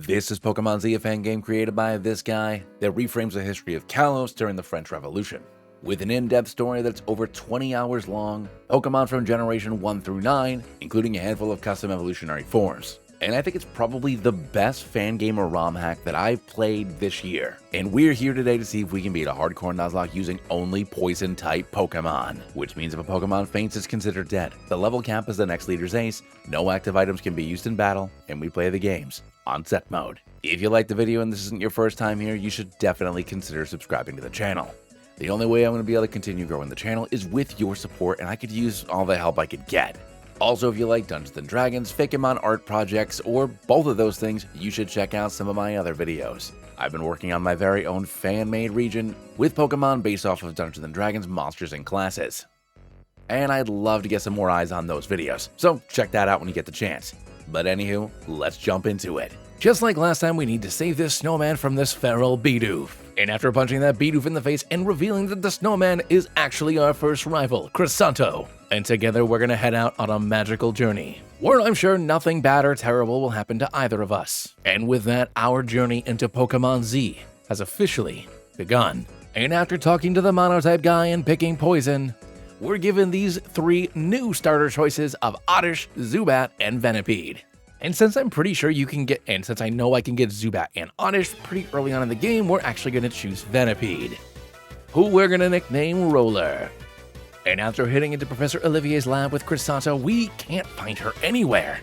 This is Pokémon Z, a fan game created by this guy that reframes the history of Kalos during the French Revolution. With an in-depth story that's over 20 hours long, Pokémon from Generation 1 through 9, including a handful of custom evolutionary forms. And I think it's probably the best fan game or ROM hack that I've played this year. And we're here today to see if we can beat a hardcore Nuzlocke using only poison-type Pokémon. Which means if a Pokémon faints, it's considered dead. The level cap is the next leader's ace, no active items can be used in battle, and we play the games on set mode. If you liked the video and this isn't your first time here, you should definitely consider subscribing to the channel. The only way I'm going to be able to continue growing the channel is with your support, and I could use all the help I could get. Also, if you like Dungeons & Dragons, Pokémon art projects, or both of those things, you should check out some of my other videos. I've been working on my very own fan-made region with Pokémon based off of Dungeons & Dragons monsters and classes. And I'd love to get some more eyes on those videos, so check that out when you get the chance. But anywho, let's jump into it. Just like last time, we need to save this snowman from this feral Bidoof. And after punching that Bidoof in the face and revealing that the snowman is actually our first rival, Cressanto. And together we're gonna head out on a magical journey, where I'm sure nothing bad or terrible will happen to either of us. And with that, our journey into Pokémon Z has officially begun. And after talking to the Monotype guy and picking poison, we're given these 3 new starter choices of Oddish, Zubat, and Venipede. And since I'm pretty sure you can get, and since I know I can get Zubat and Oddish pretty early on in the game, we're actually going to choose Venipede, who we're going to nickname Roller. And after hitting into Professor Olivier's lab with Cressanto, we can't find her anywhere.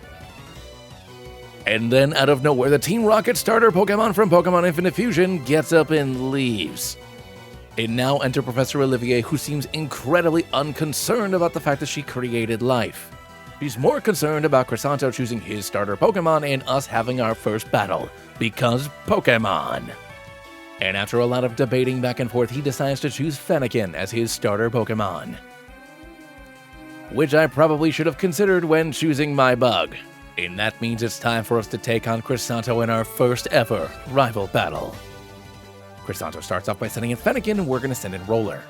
And then out of nowhere, the Team Rocket starter Pokemon from Pokemon Infinite Fusion gets up and leaves. And now enter Professor Olivier, who seems incredibly unconcerned about the fact that she created life. He's more concerned about Cressanto choosing his starter Pokemon and us having our first battle, because Pokemon. And after a lot of debating back and forth, he decides to choose Fennekin as his starter Pokemon, which I probably should have considered when choosing my bug. And that means it's time for us to take on Cressanto in our first ever rival battle. Cressanto starts off by sending in Fennekin, and we're going to send in Roller.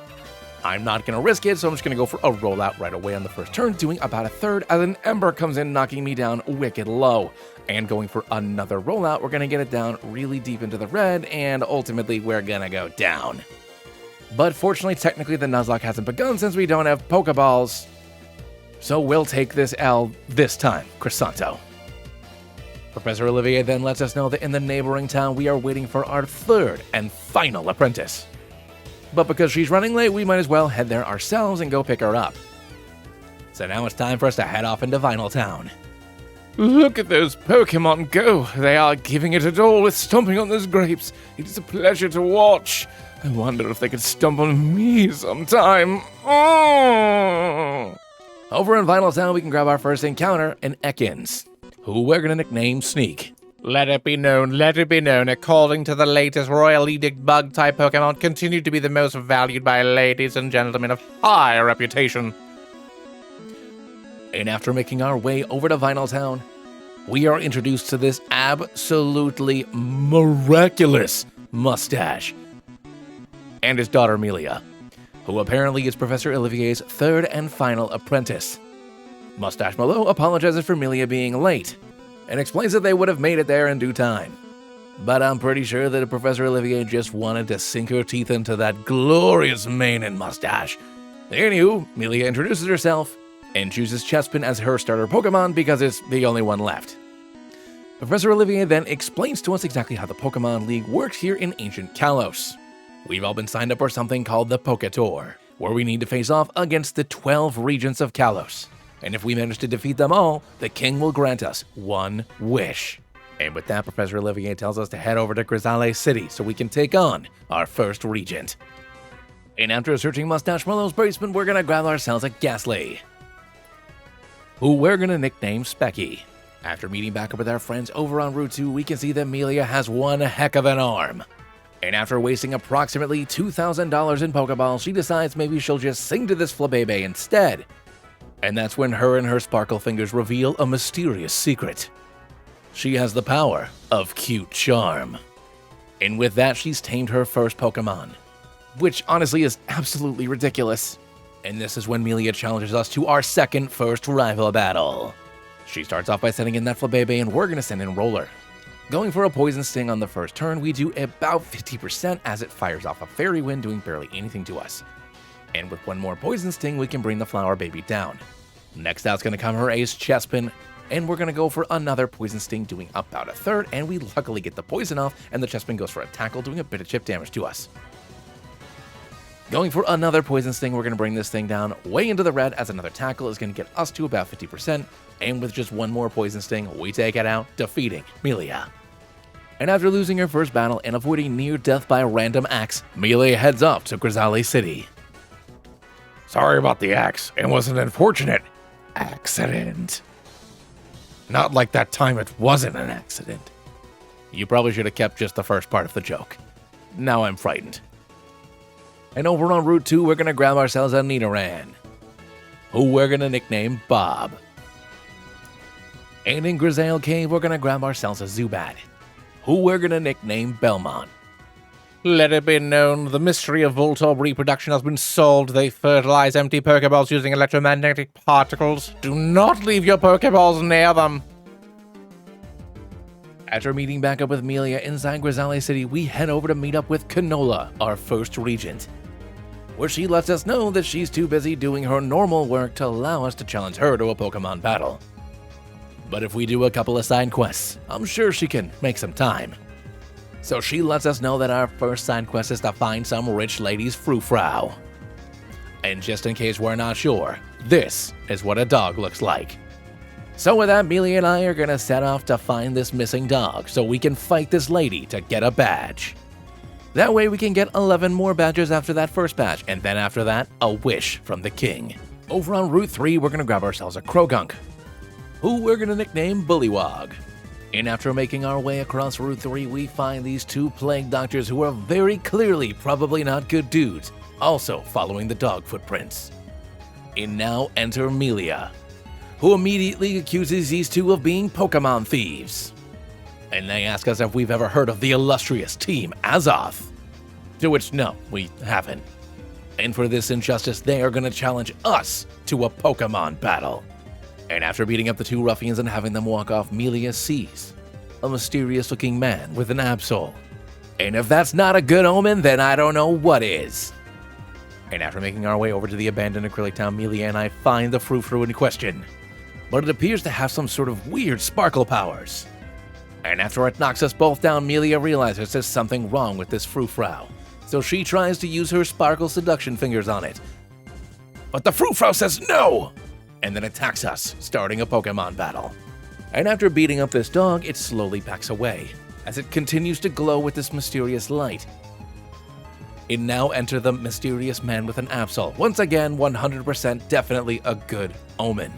I'm not going to risk it, so I'm just going to go for a rollout right away on the first turn, doing about a third as an Ember comes in, knocking me down wicked low. And going for another rollout, we're going to get it down really deep into the red, and ultimately we're going to go down. But fortunately, technically the Nuzlocke hasn't begun since we don't have Pokeballs, so we'll take this L this time, Cressanto. Professor Olivier then lets us know that in the neighboring town we are waiting for our third and final apprentice. But because she's running late, we might as well head there ourselves and go pick her up. So now it's time for us to head off into Vinyl Town. Look at those Pokemon go! They are giving it all with stomping on those grapes. It is a pleasure to watch. I wonder if they could stomp on me sometime. Oh! Over in Vinyl Town, we can grab our first encounter in Ekans, who we're gonna nickname Sneak. Let it be known, according to the latest Royal Edict, Bug-type Pokemon continue to be the most valued by ladies and gentlemen of high reputation. And after making our way over to Vinyl Town, we are introduced to this absolutely miraculous mustache and his daughter Amelia, who apparently is Professor Olivier's third and final apprentice. Mustache Malo apologizes for Amelia being late, and explains that they would have made it there in due time. But I'm pretty sure that Professor Olivier just wanted to sink her teeth into that glorious mane and mustache. Anywho, Amelia introduces herself and chooses Chespin as her starter Pokemon because it's the only one left. Professor Olivier then explains to us exactly how the Pokemon League works here in ancient Kalos. We've all been signed up for something called the Pokétour, where we need to face off against the 12 regents of Kalos. And if we manage to defeat them all, the king will grant us one wish. And with that, Professor Olivier tells us to head over to Grisaille City so we can take on our first regent. And after searching Mustache Malo's basement, we're gonna grab ourselves a Ghastly, who we're gonna nickname Specky. After meeting back up with our friends over on Route 2, we can see that Amelia has one heck of an arm. And after wasting approximately $2,000 in Pokeballs, she decides maybe she'll just sing to this Flabébé instead. And that's when her and her sparkle fingers reveal a mysterious secret. She has the power of cute charm. And with that, she's tamed her first Pokemon, which honestly is absolutely ridiculous. And this is when Amelia challenges us to our first rival battle. She starts off by sending in that Flabébé, and we're gonna send in Roller. Going for a Poison Sting on the first turn, we do about 50% as it fires off a Fairy Wind, doing barely anything to us. And with one more Poison Sting, we can bring the Flower Baby down. Next out's going to come her Ace Chespin, and we're going to go for another Poison Sting, doing about a third, and we luckily get the poison off, and the Chespin goes for a tackle, doing a bit of chip damage to us. Going for another Poison Sting, we're going to bring this thing down way into the red, as another tackle is going to get us to about 50%, and with just one more Poison Sting, we take it out, defeating Melia. And after losing her first battle and avoiding near death by a random axe, Melia heads off to Grizzly City. Sorry about the axe. It was an unfortunate accident. Not like that time it wasn't an accident. You probably should have kept just the first part of the joke. Now I'm frightened. And over on Route 2, we're going to grab ourselves a Nidoran, who we're going to nickname Bob. And in Grizzale Cave, we're going to grab ourselves a Zubat, who we're going to nickname Belmont. Let it be known, the mystery of Voltorb reproduction has been solved. They fertilize empty Pokeballs using electromagnetic particles. Do not leave your Pokeballs near them. After meeting back up with Melia inside Grizzly City, we head over to meet up with Canola, our first regent, where she lets us know that she's too busy doing her normal work to allow us to challenge her to a Pokemon battle. But if we do a couple of side quests, I'm sure she can make some time. So she lets us know that our first side quest is to find some rich lady's frou-frou. And just in case we're not sure, this is what a dog looks like. So with that, Melia and I are gonna set off to find this missing dog so we can fight this lady to get a badge. That way we can get 11 more badges after that first badge, and then after that, a wish from the king. Over on Route 3, we're gonna grab ourselves a Krogunk, who we're gonna nickname Bullywog. And after making our way across Route 3, we find these two plague doctors who are very clearly probably not good dudes, also following the dog footprints. And now enter Melia, who immediately accuses these two of being Pokemon thieves. And they ask us if we've ever heard of the illustrious Team Azoth. To which, no, we haven't. And for this injustice, they are gonna challenge us to a Pokemon battle. And after beating up the two ruffians and having them walk off, Melia sees a mysterious-looking man with an Absol. And if that's not a good omen, then I don't know what is. And after making our way over to the abandoned acrylic town, Melia and I find the frou-frou in question. But it appears to have some sort of weird sparkle powers. And after it knocks us both down, Melia realizes there's something wrong with this frou-frou. So she tries to use her sparkle seduction fingers on it. But the frou-frou says no! And then attacks us, starting a Pokemon battle. And after beating up this dog, it slowly backs away, as it continues to glow with this mysterious light. And now enter the mysterious man with an Absol. Once again, 100% definitely a good omen.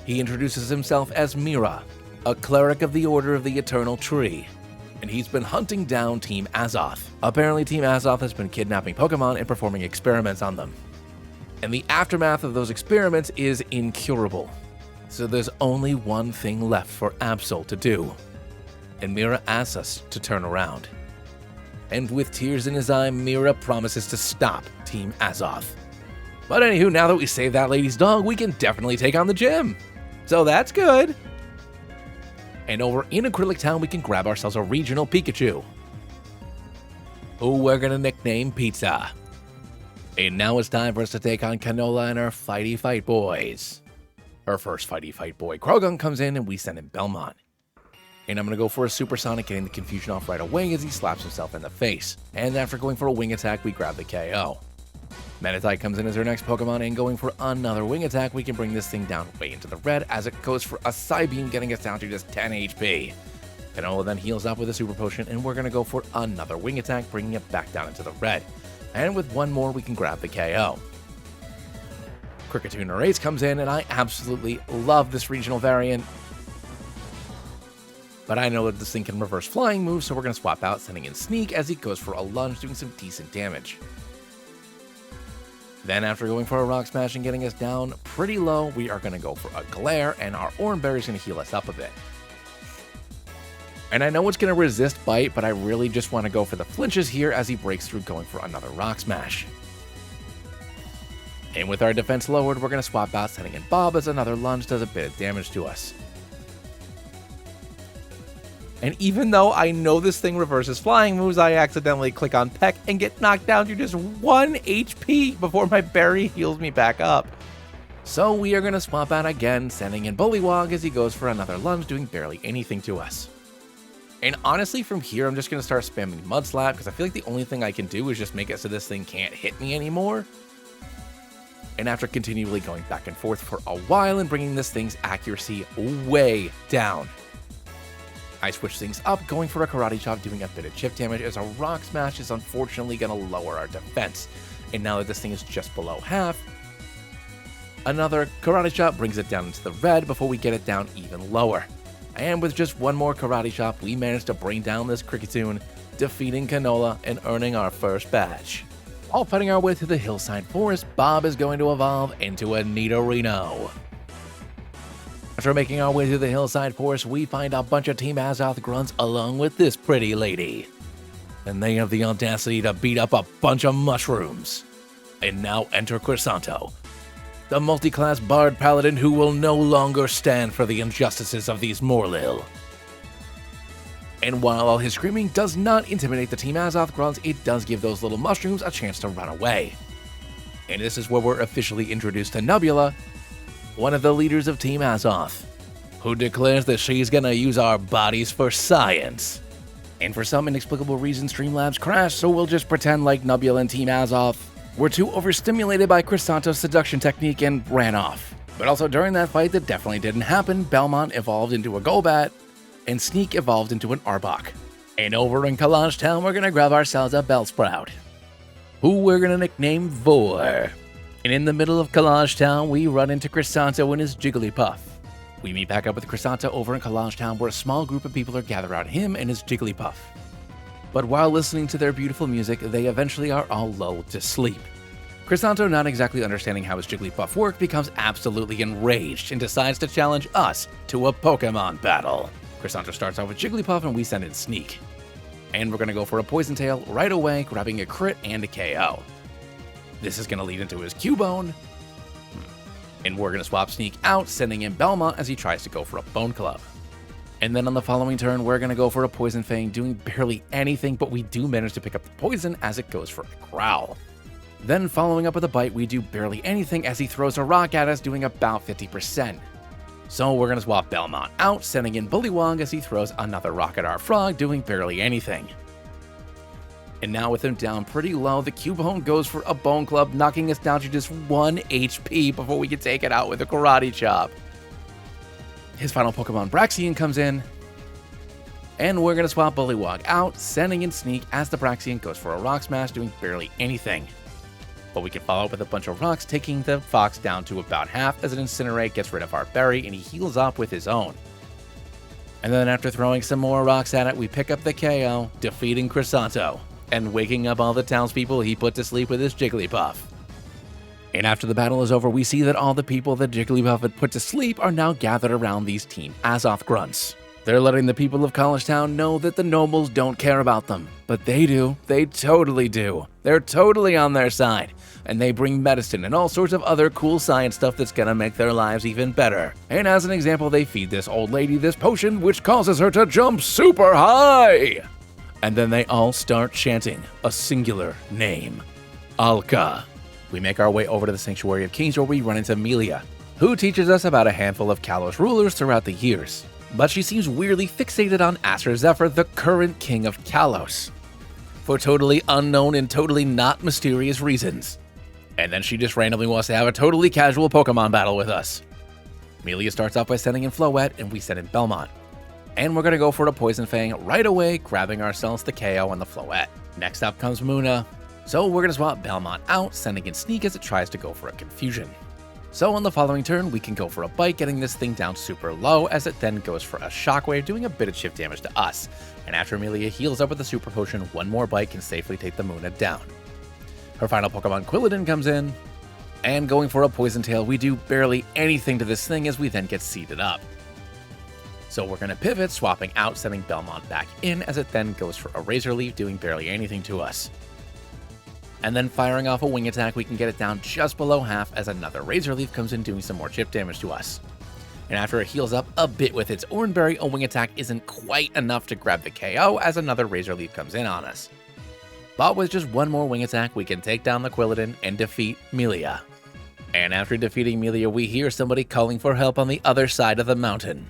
He introduces himself as Mira, a cleric of the Order of the Eternal Tree, and he's been hunting down Team Azoth. Apparently, Team Azoth has been kidnapping Pokemon and performing experiments on them. And the aftermath of those experiments is incurable. So there's only one thing left for Absol to do. And Mira asks us to turn around. And with tears in his eye, Mira promises to stop Team Azoth. But anywho, now that we saved that lady's dog, we can definitely take on the gym. So that's good. And over in Acrylic Town, we can grab ourselves a regional Pikachu, who we're gonna nickname Pizza. And now it's time for us to take on Canola and our Fighty Fight Boys. Our first Fighty Fight Boy, Krogunk, comes in and we send in Belmont. And I'm going to go for a Supersonic, getting the confusion off right away as he slaps himself in the face. And after going for a Wing Attack, we grab the KO. Meditite comes in as our next Pokemon, and going for another Wing Attack, we can bring this thing down way into the red as it goes for a Psybeam, getting us down to just 10 HP. Canola then heals up with a Super Potion, and we're going to go for another Wing Attack, bringing it back down into the red. And with one more, we can grab the KO. Kricketune Race comes in, and I absolutely love this regional variant. But I know that this thing can reverse flying moves, so we're going to swap out, sending in Sneak as he goes for a lunge, doing some decent damage. Then after going for a Rock Smash and getting us down pretty low, we are going to go for a Glare, and our Oran Berry is going to heal us up a bit. And I know it's going to resist Bite, but I really just want to go for the flinches here as he breaks through, going for another Rock Smash. And with our defense lowered, we're going to swap out, sending in Bob as another lunge does a bit of damage to us. And even though I know this thing reverses flying moves, I accidentally click on Peck and get knocked down to just 1 HP before my berry heals me back up. So we are going to swap out again, sending in Bullywog as he goes for another lunge, doing barely anything to us. And honestly, from here, I'm just going to start spamming Mud Slap, because I feel like the only thing I can do is just make it so this thing can't hit me anymore. And after continually going back and forth for a while and bringing this thing's accuracy way down, I switch things up, going for a Karate Chop, doing a bit of chip damage, as a Rock Smash is unfortunately going to lower our defense. And now that this thing is just below half, another Karate Chop brings it down into the red before we get it down even lower. And with just one more Karate Chop, we managed to bring down this Kricketune, defeating Canola and earning our first badge. While fighting our way through the Hillside Forest, Bob is going to evolve into a Nidorino. After making our way through the Hillside Forest, we find a bunch of Team Azoth grunts along with this pretty lady. And they have the audacity to beat up a bunch of mushrooms. And now enter Crisanto, the multi-class bard paladin who will no longer stand for the injustices of these Morlil. And while all his screaming does not intimidate the Team Azoth grunts, it does give those little mushrooms a chance to run away. And this is where we're officially introduced to Nubula, one of the leaders of Team Azoth, who declares that she's gonna use our bodies for science. And for some inexplicable reason, Streamlabs crashed, so we'll just pretend like Nubula and Team Azoth were too overstimulated by Crisanto's seduction technique and ran off. But also during that fight that definitely didn't happen, Belmont evolved into a Golbat, and Sneak evolved into an Arbok. And over in Kalaj Town, we're gonna grab ourselves a Bellsprout, who we're gonna nickname Vor. And in the middle of Kalaj Town, we run into Crisanto and his Jigglypuff. We meet back up with Crisanto over in Kalaj Town, where a small group of people are gathered around him and his Jigglypuff. But while listening to their beautiful music, they eventually are all lulled to sleep. Crisanto, not exactly understanding how his Jigglypuff worked, becomes absolutely enraged and decides to challenge us to a Pokemon battle. Crisanto starts off with Jigglypuff and we send in Sneak. And we're going to go for a Poison Tail right away, grabbing a crit and a KO. This is going to lead into his Cubone. And we're going to swap Sneak out, sending in Belmont as he tries to go for a Bone Club. And then on the following turn, we're going to go for a Poison Fang, doing barely anything, but we do manage to pick up the poison as it goes for a Growl. Then following up with a Bite, we do barely anything as he throws a rock at us, doing about 50%. So we're going to swap Belmont out, sending in Bullywog as he throws another rock at our Frog, doing barely anything. And now with him down pretty low, the Cubone goes for a Bone Club, knocking us down to just 1 HP before we can take it out with a Karate Chop. His final Pokemon, Braxian, comes in, and we're going to swap Bullywog out, sending in Sneak as the Braxian goes for a Rock Smash, doing barely anything. But we can follow up with a bunch of rocks, taking the Fox down to about half as an Incinerate gets rid of our Berry, and he heals up with his own. And then after throwing some more rocks at it, we pick up the KO, defeating Crisanto, and waking up all the townspeople he put to sleep with his Jigglypuff. And after the battle is over, we see that all the people that Jigglypuff had put to sleep are now gathered around these Team Azoth grunts. They're letting the people of College Town know that the nobles don't care about them. But they do. They totally do. They're totally on their side. And they bring medicine and all sorts of other cool science stuff that's gonna make their lives even better. And as an example, they feed this old lady this potion, which causes her to jump super high! And then they all start chanting a singular name, Alka. We make our way over to the Sanctuary of Kings, where we run into Amelia, who teaches us about a handful of Kalos rulers throughout the years. But she seems weirdly fixated on Aster Zephyr, the current king of Kalos, for totally unknown and totally not mysterious reasons. And then she just randomly wants to have a totally casual Pokemon battle with us. Amelia starts off by sending in Floette, and we send in Belmont. And we're going to go for a Poison Fang right away, grabbing ourselves the KO on the Floette. Next up comes Muna, so we're going to swap Belmont out, sending in Sneak as it tries to go for a Confusion. So on the following turn, we can go for a Bite, getting this thing down super low, as it then goes for a Shockwave, doing a bit of chip damage to us. And after Amelia heals up with the Super Potion, one more Bite can safely take the Muna down. Her final Pokemon, Quilladin, comes in, and going for a Poison Tail, we do barely anything to this thing as we then get seeded up. So we're going to pivot, swapping out, sending Belmont back in, as it then goes for a Razor Leaf, doing barely anything to us. And then firing off a Wing Attack, we can get it down just below half as another Razor Leaf comes in, doing some more chip damage to us. and after it heals up a bit with its Oranberry, a wing attack isn't quite enough to grab the KO as another Razor Leaf comes in on us. But with just one more wing attack, we can take down the Quilladin and defeat Melia. And after defeating Melia, we hear somebody calling for help on the other side of the mountain.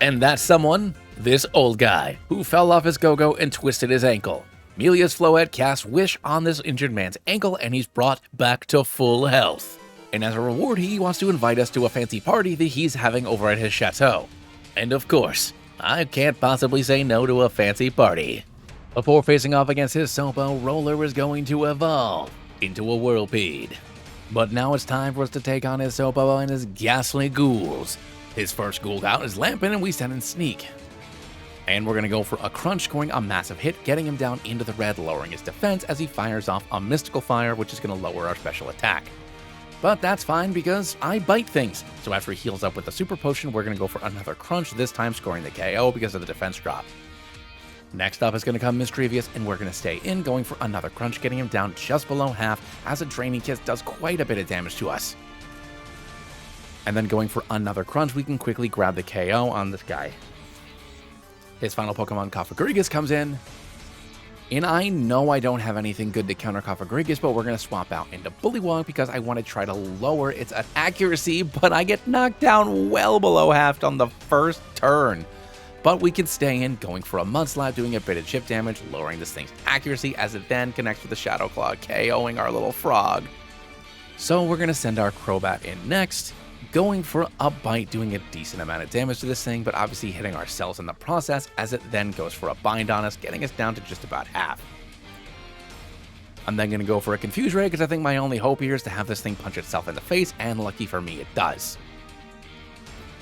And that's someone, this old guy, who fell off his go-go and twisted his ankle. Melia's Floette casts Wish on this injured man's ankle, and he's brought back to full health. And as a reward, he wants to invite us to a fancy party that he's having over at his chateau. And of course, I can't possibly say no to a fancy party. Before facing off against his Sopo, Roller is going to evolve into a Whirlpeed. But now it's time for us to take on his Sopo and his ghastly ghouls. His first ghoul out is Lampin, and we send in Sneak. And we're going to go for a Crunch, scoring a massive hit, getting him down into the red, lowering his defense as he fires off a Mystical Fire, which is going to lower our special attack. But that's fine because I bite things. So after he heals up with the Super Potion, we're going to go for another Crunch, this time scoring the KO because of the defense drop. Next up is going to come Mischievous, and we're going to stay in, going for another Crunch, getting him down just below half as a Draining Kiss does quite a bit of damage to us. And then going for another Crunch, we can quickly grab the KO on this guy. His final Pokemon, Cofagrigus, comes in. And I know I don't have anything good to counter Cofagrigus, but we're going to swap out into Bullywog because I want to try to lower its accuracy, but I get knocked down well below half on the first turn. But we can stay in, going for a Mudslap, doing a bit of chip damage, lowering this thing's accuracy as it then connects with the Shadow Claw, KOing our little frog. So we're going to send our Crobat in next, going for a Bite, doing a decent amount of damage to this thing, but obviously hitting ourselves in the process as it then goes for a Bind on us, getting us down to just about half. I'm then going to go for a Confuse Ray because I think my only hope here is to have this thing punch itself in the face, and lucky for me, it does.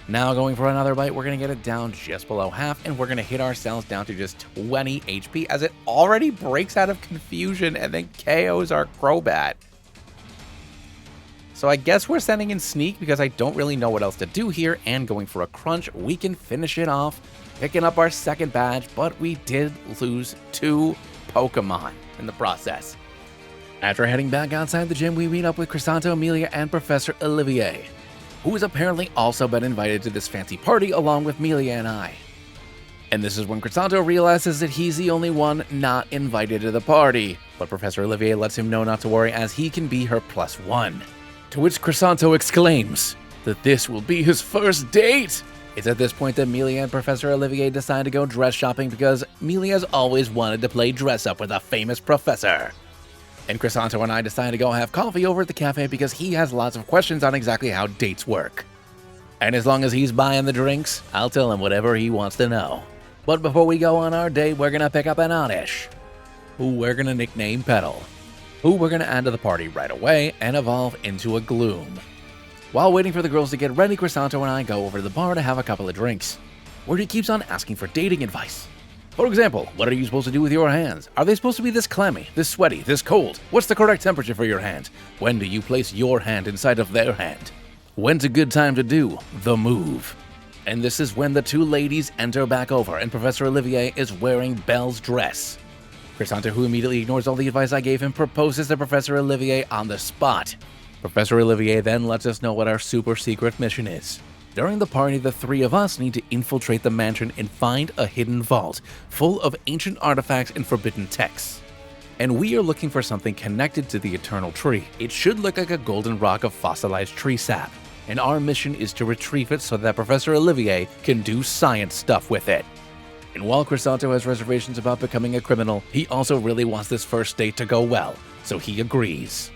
Now going for another Bite, we're going to get it down just below half, and we're going to hit ourselves down to just 20 HP as it already breaks out of Confusion and then KOs our Crobat. So I guess we're sending in Sneak because I don't really know what else to do here, and going for a Crunch, we can finish it off, picking up our second badge, but we did lose 2 Pokemon in the process. After heading back outside the gym, we meet up with Chrysanto, Amelia, and Professor Olivier, who has apparently also been invited to this fancy party along with Melia and I. And this is when Chrysanto realizes that he's the only one not invited to the party, but Professor Olivier lets him know not to worry as he can be her +1. To which Chrysanto exclaims that this will be his first date! It's at this point that Melia and Professor Olivier decide to go dress shopping because Melia's always wanted to play dress up with a famous professor. And Chrysanto and I decide to go have coffee over at the cafe because he has lots of questions on exactly how dates work. And as long as he's buying the drinks, I'll tell him whatever he wants to know. But before we go on our date, we're gonna pick up an Oddish, who we're gonna nickname Petal, who we're gonna add to the party right away and evolve into a Gloom. While waiting for the girls to get ready, Chrysanto and I go over to the bar to have a couple of drinks, where he keeps on asking for dating advice. For example, what are you supposed to do with your hands? Are they supposed to be this clammy, this sweaty, this cold? What's the correct temperature for your hand? When do you place your hand inside of their hand? When's a good time to do the move? And this is when the 2 ladies enter back over and Professor Olivier is wearing Belle's dress. Chrysanto, who immediately ignores all the advice I gave him, proposes to Professor Olivier on the spot. Professor Olivier then lets us know what our super secret mission is. During the party, the 3 of us need to infiltrate the mansion and find a hidden vault full of ancient artifacts and forbidden texts. And we are looking for something connected to the Eternal Tree. It should look like a golden rock of fossilized tree sap, and our mission is to retrieve it so that Professor Olivier can do science stuff with it. And while Chrysanto has reservations about becoming a criminal, he also really wants this first date to go well, so he agrees.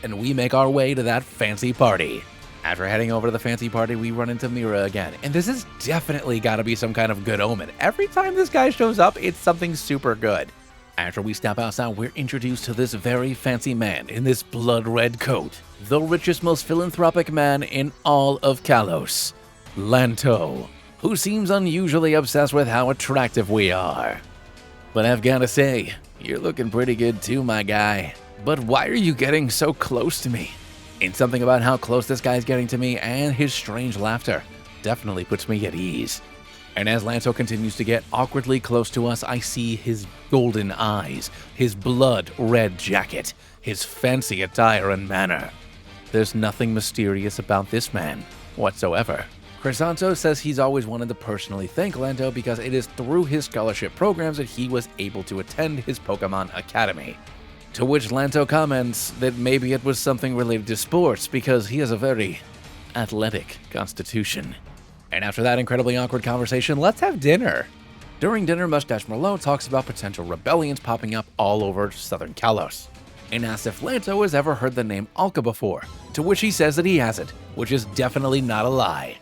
And we make our way to that fancy party. After heading over to the fancy party, we run into Mira again, and this has definitely got to be some kind of good omen. Every time this guy shows up, it's something super good. After we step outside, we're introduced to this very fancy man in this blood-red coat, the richest, most philanthropic man in all of Kalos, Lanto, who seems unusually obsessed with how attractive we are. But I've gotta say, you're looking pretty good too, my guy. But why are you getting so close to me? And something about how close this guy's getting to me and his strange laughter definitely puts me at ease. And as Lanto continues to get awkwardly close to us, I see his golden eyes, his blood-red jacket, his fancy attire and manner. There's nothing mysterious about this man whatsoever. Crisanto says he's always wanted to personally thank Lanto because it is through his scholarship programs that he was able to attend his Pokemon Academy. To which Lanto comments that maybe it was something related to sports because he has a very athletic constitution. And after that incredibly awkward conversation, let's have dinner. During dinner, Mustache Merlot talks about potential rebellions popping up all over southern Kalos, and asks if Lanto has ever heard the name Alka before, to which he says that he hasn't, which is definitely not a lie.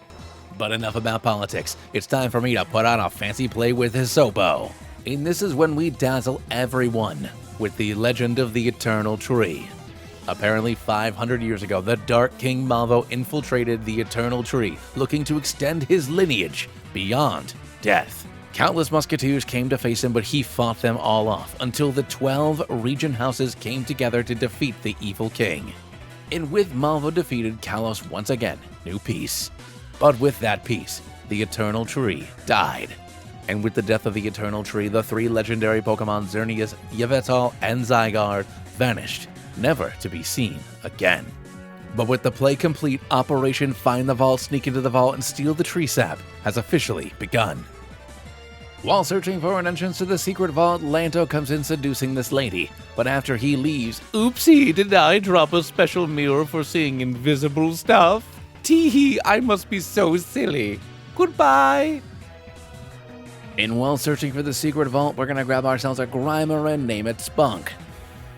But enough about politics, it's time for me to put on a fancy play with Hisopo. And this is when we dazzle everyone with the legend of the Eternal Tree. Apparently 500 years ago, the Dark King Malvo infiltrated the Eternal Tree, looking to extend his lineage beyond death. Countless musketeers came to face him, but he fought them all off until the 12 region houses came together to defeat the evil king. And with Malvo defeated, Kalos once again knew peace. But with that peace, the Eternal Tree died. And with the death of the Eternal Tree, the 3 legendary Pokemon Xerneas, Yveltal, and Zygarde vanished, never to be seen again. But with the play complete, Operation Find the Vault, Sneak into the Vault, and Steal the Tree Sap has officially begun. While searching for an entrance to the secret vault, Lanto comes in seducing this lady, but after he leaves, oopsie, did I drop a special mirror for seeing invisible stuff? Teehee, I must be so silly. Goodbye. And while searching for the secret vault, we're gonna grab ourselves a Grimer and name it Spunk.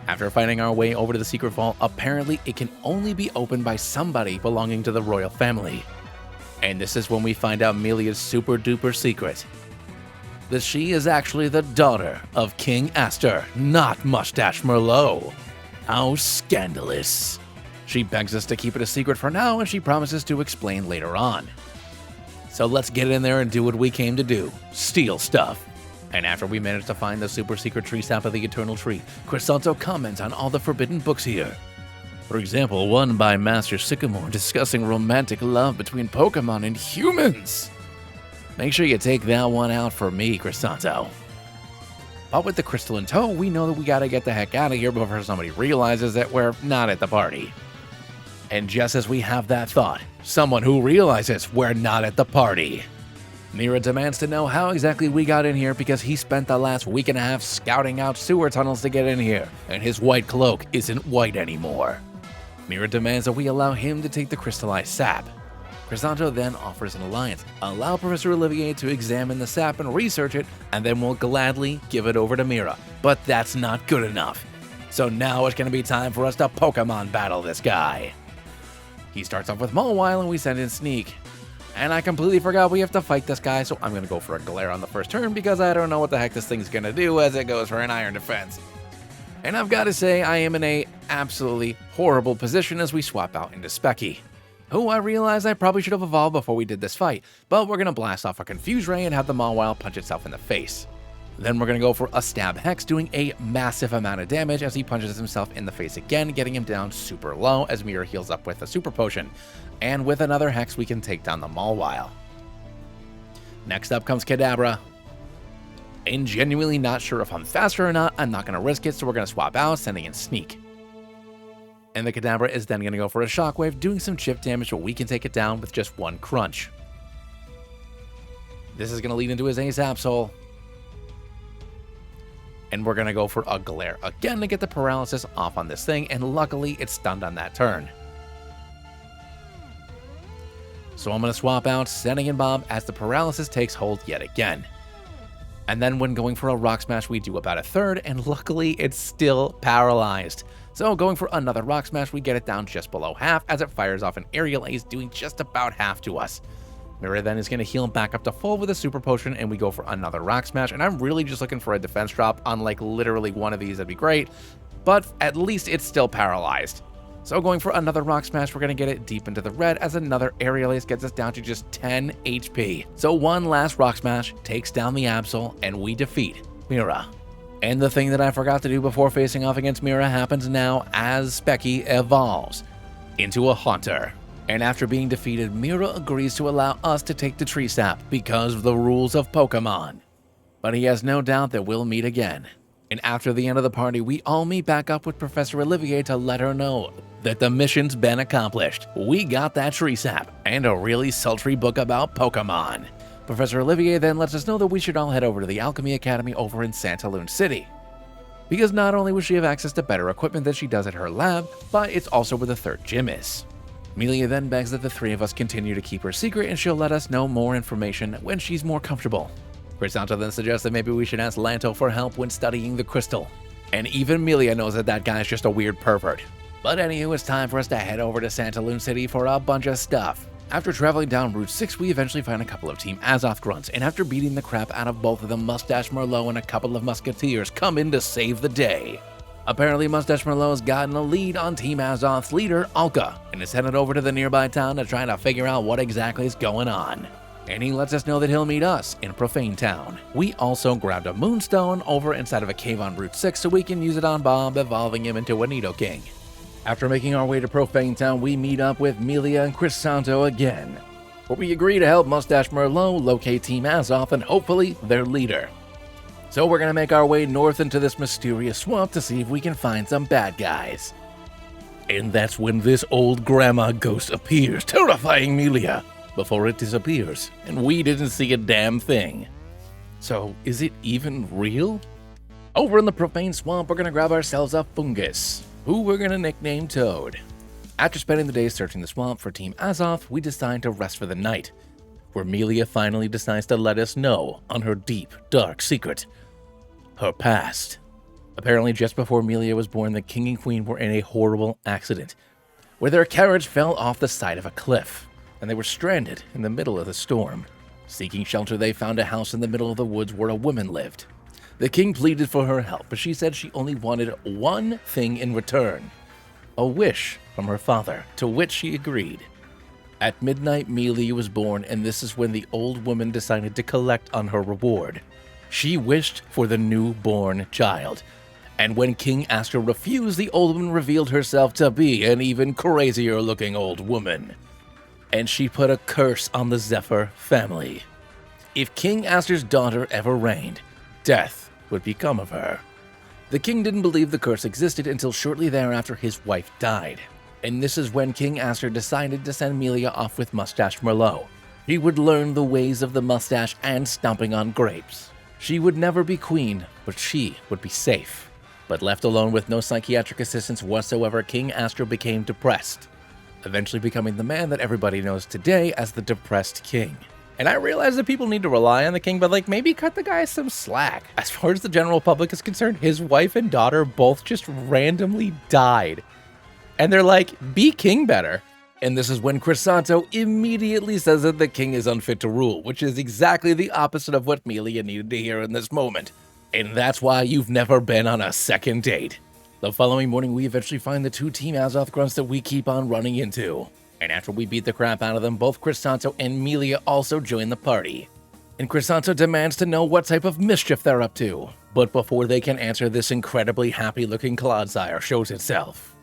After finding our way over to the secret vault, apparently it can only be opened by somebody belonging to the royal family. And this is when we find out Melia's super duper secret. That she is actually the daughter of King Aster, not Mustache Merlot. How scandalous. She begs us to keep it a secret for now, and she promises to explain later on. So let's get in there and do what we came to do, steal stuff. And after we manage to find the super secret tree sap of the Eternal Tree, Crisanto comments on all the forbidden books here. For example, one by Master Sycamore discussing romantic love between Pokemon and humans. Make sure you take that one out for me, Crisanto. But with the crystal in tow, we know that we gotta get the heck out of here before somebody realizes that we're not at the party. And just as we have that thought, someone who realizes we're not at the party. Mira demands to know how exactly we got in here because he spent the last week and a half scouting out sewer tunnels to get in here, and his white cloak isn't white anymore. Mira demands that we allow him to take the crystallized sap. Crisanto then offers an alliance, allow Professor Olivier to examine the sap and research it, and then we'll gladly give it over to Mira. But that's not good enough. So now it's going to be time for us to Pokemon battle this guy. He starts off with Mawile and we send in Sneak. And I completely forgot we have to fight this guy, so I'm going to go for a Glare on the first turn because I don't know what the heck this thing's going to do as it goes for an Iron Defense. And I've got to say, I am in a absolutely horrible position as we swap out into Specky, who I realized I probably should have evolved before we did this fight, but we're going to blast off a Confuse Ray and have the Mawile punch itself in the face. Then we're going to go for a Stab Hex, doing a massive amount of damage as he punches himself in the face again, getting him down super low as Mira heals up with a Super Potion. And with another Hex, we can take down the Mawile. Next up comes Kadabra. And genuinely not sure if I'm faster or not, I'm not going to risk it, so we're going to swap out, sending in Sneak. And the Kadabra is then going to go for a Shockwave, doing some chip damage, but we can take it down with just one Crunch. This is going to lead into his Ace Absol. And we're going to go for a Glare again to get the paralysis off on this thing, and luckily it's stunned on that turn. So I'm going to swap out, sending in Bob as the paralysis takes hold yet again. And then when going for a Rock Smash, we do about a third, and luckily it's still paralyzed. So going for another Rock Smash, we get it down just below half as it fires off an Aerial Ace, doing just about half to us. Mira then is going to heal back up to full with a Super Potion, and we go for another Rock Smash, and I'm really just looking for a defense drop on like literally one of these, that'd be great, but at least it's still paralyzed. So going for another Rock Smash, we're going to get it deep into the red as another Aerial Ace gets us down to just 10 HP. So one last Rock Smash takes down the Absol, and we defeat Mira. And the thing that I forgot to do before facing off against Mira happens now as Specky evolves into a Haunter. And after being defeated, Mira agrees to allow us to take the Tree Sap because of the rules of Pokemon. But he has no doubt that we'll meet again And after the end of the party, we all meet back up with Professor Olivier to let her know that the mission's been accomplished. We got that tree sap and a really sultry book about Pokemon. Professor Olivier then lets us know that we should all head over to the Alchemy Academy over in Santa Lune City, because not only will she have access to better equipment than she does at her lab, but it's also where the third gym is. Amelia then begs that the three of us continue to keep her secret, and she'll let us know more information when she's more comfortable. Crisanto then suggests that maybe we should ask Lanto for help when studying the crystal. And even Amelia knows that that guy's just a weird pervert. But anywho, it's time for us to head over to Santa Lune City for a bunch of stuff. After traveling down Route 6, we eventually find a couple of Team Azoth grunts, and after beating the crap out of both of them, Mustache Merlot and a couple of musketeers come in to save the day. Apparently, Mustache Merlot's gotten a lead on Team Azoth's leader, Alka, and is headed over to the nearby town to try to figure out what exactly is going on. And he lets us know that he'll meet us in Profane Town. We also grabbed a Moonstone over inside of a cave on Route 6 so we can use it on Bob, evolving him into a Nidoking. After making our way to Profane Town, we meet up with Melia and Crisanto again, where we agree to help Mustache Merlot locate Team Azoth and hopefully their leader. So we're gonna make our way north into this mysterious swamp to see if we can find some bad guys. And that's when this old grandma ghost appears, terrifying Melia, before it disappears, and we didn't see a damn thing. So, is it even real? Over in the Profane Swamp, we're gonna grab ourselves a Fungus, who we're gonna nickname Toad. After spending the day searching the swamp for Team Azoth, we decide to rest for the night, where Melia finally decides to let us know on her deep, dark secret, her past. Apparently, just before Melia was born, the King and Queen were in a horrible accident, where their carriage fell off the side of a cliff, and they were stranded in the middle of the storm. Seeking shelter, they found a house in the middle of the woods where a woman lived. The king pleaded for her help, but she said she only wanted one thing in return, a wish from her father, to which she agreed. At midnight, Melia was born, and this is when the old woman decided to collect on her reward. She wished for the newborn child, and when King Aster refused, the old woman revealed herself to be an even crazier-looking old woman. And she put a curse on the Zephyr family. If King Aster's daughter ever reigned, death would become of her. The king didn't believe the curse existed until shortly thereafter his wife died. And this is when King Aster decided to send Melia off with Mustache Merlot. She would learn the ways of the mustache and stomping on grapes. She would never be queen, but she would be safe. But left alone with no psychiatric assistance whatsoever, King Aster became depressed, eventually becoming the man that everybody knows today as the Depressed King. And I realize that people need to rely on the king, but maybe cut the guy some slack. As far as the general public is concerned, his wife and daughter both just randomly died. And they're like, be king better. And this is when Crisanto immediately says that the king is unfit to rule, which is exactly the opposite of what Melia needed to hear in this moment. And that's why you've never been on a second date. The following morning, we eventually find the two Team Azoth grunts that we keep on running into. And after we beat the crap out of them, both Crisanto and Melia also join the party. And Crisanto demands to know what type of mischief they're up to. But before they can answer, this incredibly happy-looking Clodsire shows itself.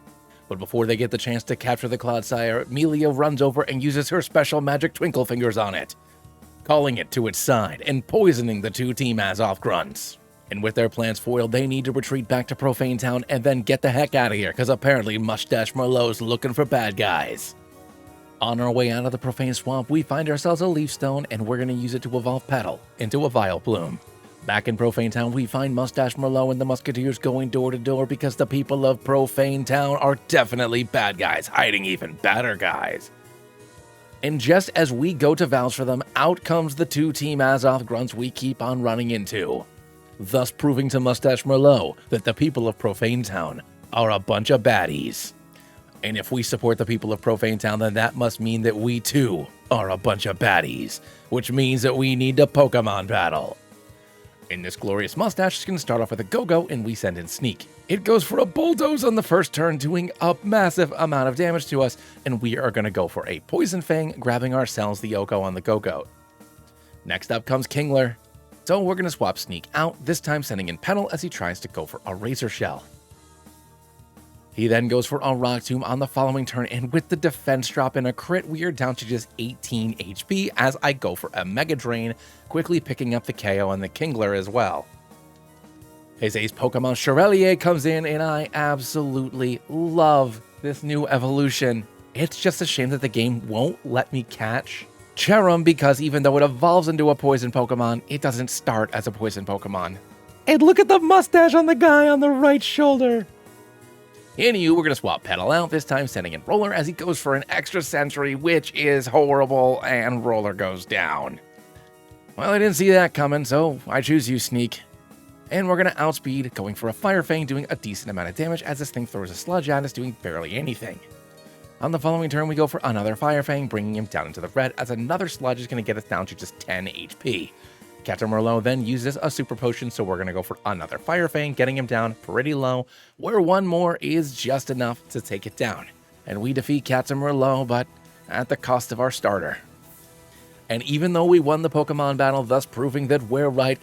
But before they get the chance to capture the Clodsire, Melia runs over and uses her special magic twinkle fingers on it, calling it to its side and poisoning the two Team Azoth grunts. And with their plans foiled, they need to retreat back to Profane Town and then get the heck out of here, because apparently Mustache Merlot's looking for bad guys. On our way out of the Profane Swamp, we find ourselves a Leaf Stone, and we're going to use it to evolve Petal into a Vileplume. Back in Profane Town, we find Mustache Merlot and the Musketeers going door to door because the people of Profane Town are definitely bad guys, hiding even badder guys. And just as we go to vouch for them, out comes the two Team Azoth grunts we keep on running into, thus proving to Mustache Merlot that the people of Profane Town are a bunch of baddies. And if we support the people of Profane Town, then that must mean that we too are a bunch of baddies, which means that we need to Pokemon battle. And this glorious mustache is going to start off with a Go-Go, and we send in Sneak. It goes for a Bulldoze on the first turn, doing a massive amount of damage to us, and we are going to go for a Poison Fang, grabbing ourselves the Yoko on the Go-Go. Next up comes Kingler, so we're going to swap Sneak out, this time sending in Petal as he tries to go for a Razor Shell. He then goes for a Rock Tomb on the following turn, and with the defense drop and a crit, we are down to just 18 HP as I go for a Mega Drain, quickly picking up the KO on the Kingler as well. His ace Pokemon Chevalier comes in, and I absolutely love this new evolution. It's just a shame that the game won't let me catch Cherum, because even though it evolves into a poison Pokemon, it doesn't start as a poison Pokemon. And look at the mustache on the guy on the right shoulder. Anywho, we're going to swap Petal out, this time sending in Roller as he goes for an extra Sentry, which is horrible, and Roller goes down. Well, I didn't see that coming, so I choose you, Sneak. And we're going to outspeed, going for a Fire Fang, doing a decent amount of damage as this thing throws a Sludge at us, doing barely anything. On the following turn, we go for another Fire Fang, bringing him down into the red, as another Sludge is going to get us down to just 10 HP. Captain Merlot then uses a Super Potion, so we're going to go for another Fire Fang, getting him down pretty low, where one more is just enough to take it down. And we defeat Captain Merlot, but at the cost of our starter. And even though we won the Pokemon battle, thus proving that we're right,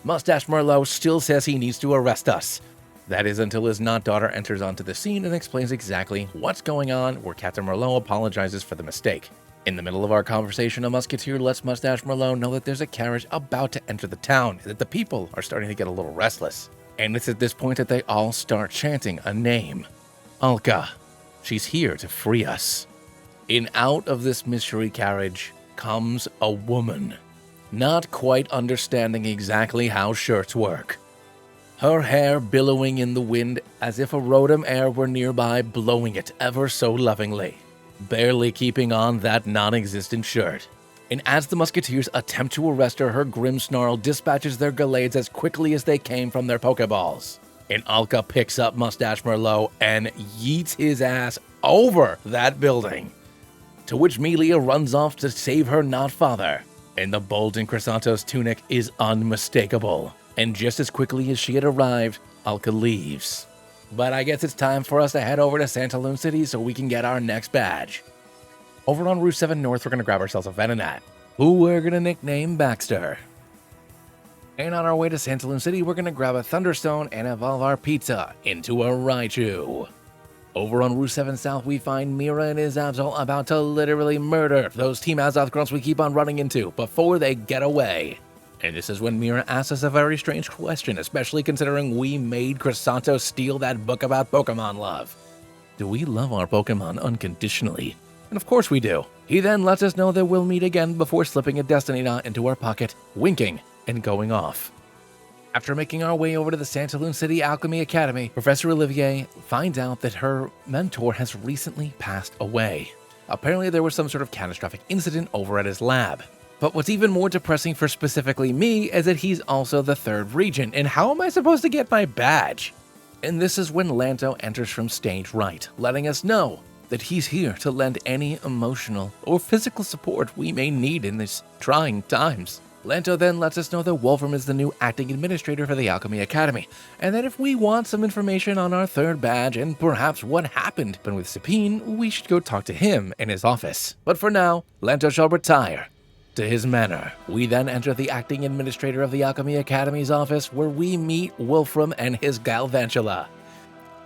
Mustache Merlot still says he needs to arrest us. That is until his not daughter enters onto the scene and explains exactly what's going on, where Captain Merlot apologizes for the mistake. In the middle of our conversation, a musketeer lets Mustache Merlot know that there's a carriage about to enter the town, and that the people are starting to get a little restless. And it's at this point that they all start chanting a name. Alka. She's here to free us. And out of this mystery carriage comes a woman, not quite understanding exactly how shirts work. Her hair billowing in the wind as if a Rotom air were nearby, blowing it ever so lovingly, barely keeping on that non-existent shirt. And as the musketeers attempt to arrest her, her Grimmsnarl dispatches their Gallades as quickly as they came from their Pokeballs. And Alka picks up Mustache Merlot and yeets his ass over that building, to which Melia runs off to save her not father. And the bolt in Chrysanto's tunic is unmistakable. And just as quickly as she had arrived, Alka leaves. But I guess it's time for us to head over to Santaloon City so we can get our next badge. Over on Route 7 North, we're going to grab ourselves a Venonat, who we're going to nickname Baxter. And on our way to Santaloon City, we're going to grab a Thunderstone and evolve our pizza into a Raichu. Over on Route 7 South, we find Mira and his Absol about to literally murder those Team Azoth grunts we keep on running into before they get away. And this is when Mira asks us a very strange question, especially considering we made Chrysanto steal that book about Pokemon love. Do we love our Pokemon unconditionally? And of course we do. He then lets us know that we'll meet again before slipping a Destiny Knot into our pocket, winking, and going off. After making our way over to the Santaloon City Alchemy Academy, Professor Olivier finds out that her mentor has recently passed away. Apparently there was some sort of catastrophic incident over at his lab. But what's even more depressing for specifically me is that he's also the third regent, and how am I supposed to get my badge? And this is when Lanto enters from stage right, letting us know that he's here to lend any emotional or physical support we may need in these trying times. Lanto then lets us know that Wolfram is the new acting administrator for the Alchemy Academy, and that if we want some information on our third badge and perhaps what happened with Sapine, we should go talk to him in his office. But for now, Lanto shall retire to his manor. We then enter the acting administrator of the Alchemy Academy's office, where we meet Wolfram and his Galvantula.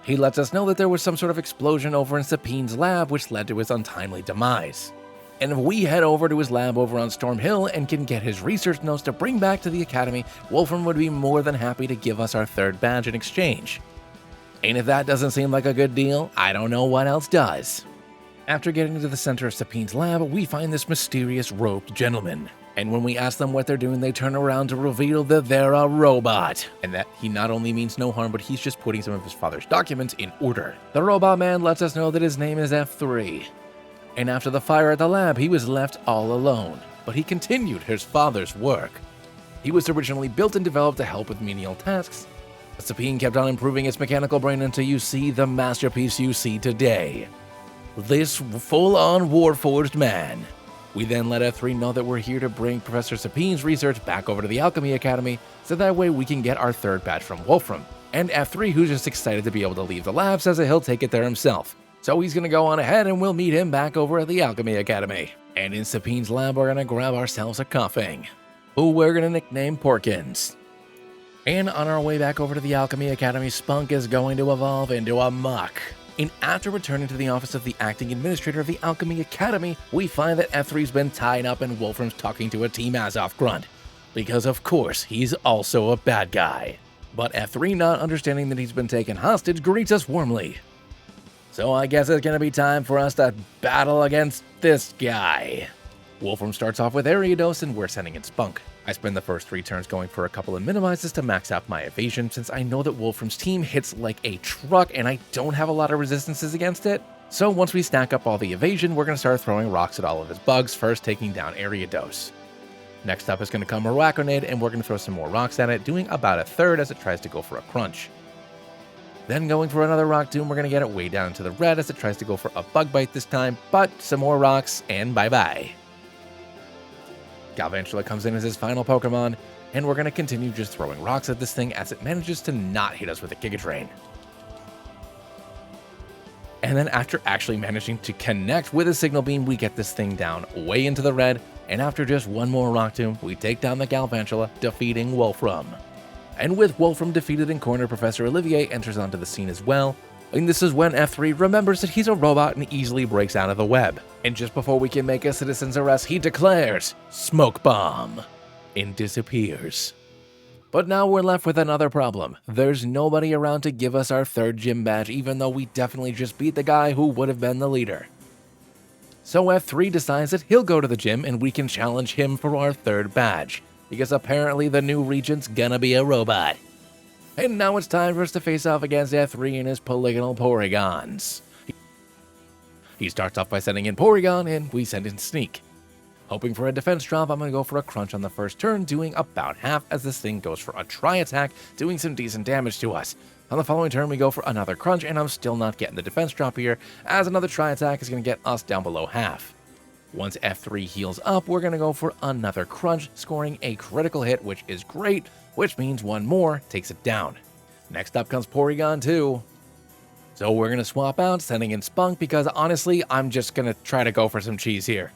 He lets us know that there was some sort of explosion over in Sapine's lab, which led to his untimely demise. And if we head over to his lab over on Storm Hill and can get his research notes to bring back to the Academy, Wolfram would be more than happy to give us our third badge in exchange. And if that doesn't seem like a good deal, I don't know what else does. After getting to the center of Sapine's lab, we find this mysterious robed gentleman. And when we ask them what they're doing, they turn around to reveal that they're a robot. And that he not only means no harm, but he's just putting some of his father's documents in order. The robot man lets us know that his name is F3. And after the fire at the lab, he was left all alone. But he continued his father's work. He was originally built and developed to help with menial tasks. But Sapine kept on improving its mechanical brain until you see the masterpiece you see today. This full-on Warforged man. We then let F3 know that we're here to bring Professor Sapine's research back over to the Alchemy Academy, so that way we can get our third badge from Wolfram. And F3, who's just excited to be able to leave the lab, says that he'll take it there himself. So he's gonna go on ahead and we'll meet him back over at the Alchemy Academy. And in Sapine's lab, we're gonna grab ourselves a Coughing, who we're gonna nickname Porkins. And on our way back over to the Alchemy Academy, Spunk is going to evolve into a Muck. And after returning to the office of the acting administrator of the Alchemy Academy, we find that F3's been tied up and Wolfram's talking to a Team Azoth grunt. Because of course, he's also a bad guy. But F3, not understanding that he's been taken hostage, greets us warmly. So I guess it's gonna be time for us to battle against this guy. Wolfram starts off with Ariados and we're sending in Spunk. I spend the first 3 turns going for a couple of minimizes to max out my evasion since I know that Wolfram's team hits like a truck and I don't have a lot of resistances against it. So once we stack up all the evasion, we're going to start throwing rocks at all of his bugs, first taking down Ariados. Next up is going to come Miraconade and we're going to throw some more rocks at it, doing about a third as it tries to go for a crunch. Then going for another Rock Tomb, we're going to get it way down into the red as it tries to go for a Bug Bite this time, but some more rocks and bye-bye. Galvantula comes in as his final Pokemon, and we're going to continue just throwing rocks at this thing as it manages to not hit us with a Giga Drain. And then after actually managing to connect with a Signal Beam, we get this thing down way into the red, and after just one more Rock Tomb, we take down the Galvantula, defeating Wolfram. And with Wolfram defeated in corner, Professor Olivier enters onto the scene as well, and this is when F3 remembers that he's a robot and easily breaks out of the web. And just before we can make a citizen's arrest, he declares, "Smoke Bomb," and disappears. But now we're left with another problem. There's nobody around to give us our 3rd gym badge, even though we definitely just beat the guy who would have been the leader. So F3 decides that he'll go to the gym and we can challenge him for our 3rd badge, because apparently the new regent's gonna be a robot. And now it's time for us to face off against F3 and his polygonal Porygons. He starts off by sending in Porygon, and we send in Sneak. Hoping for a defense drop, I'm going to go for a Crunch on the first turn, doing about half as this thing goes for a Tri-Attack, doing some decent damage to us. On the following turn, we go for another Crunch, and I'm still not getting the defense drop here, as another Tri-Attack is going to get us down below half. Once F3 heals up, we're going to go for another Crunch, scoring a critical hit, which is great, which means one more takes it down. Next up comes Porygon 2. So we're going to swap out, sending in Spunk, because honestly, I'm just going to try to go for some cheese here.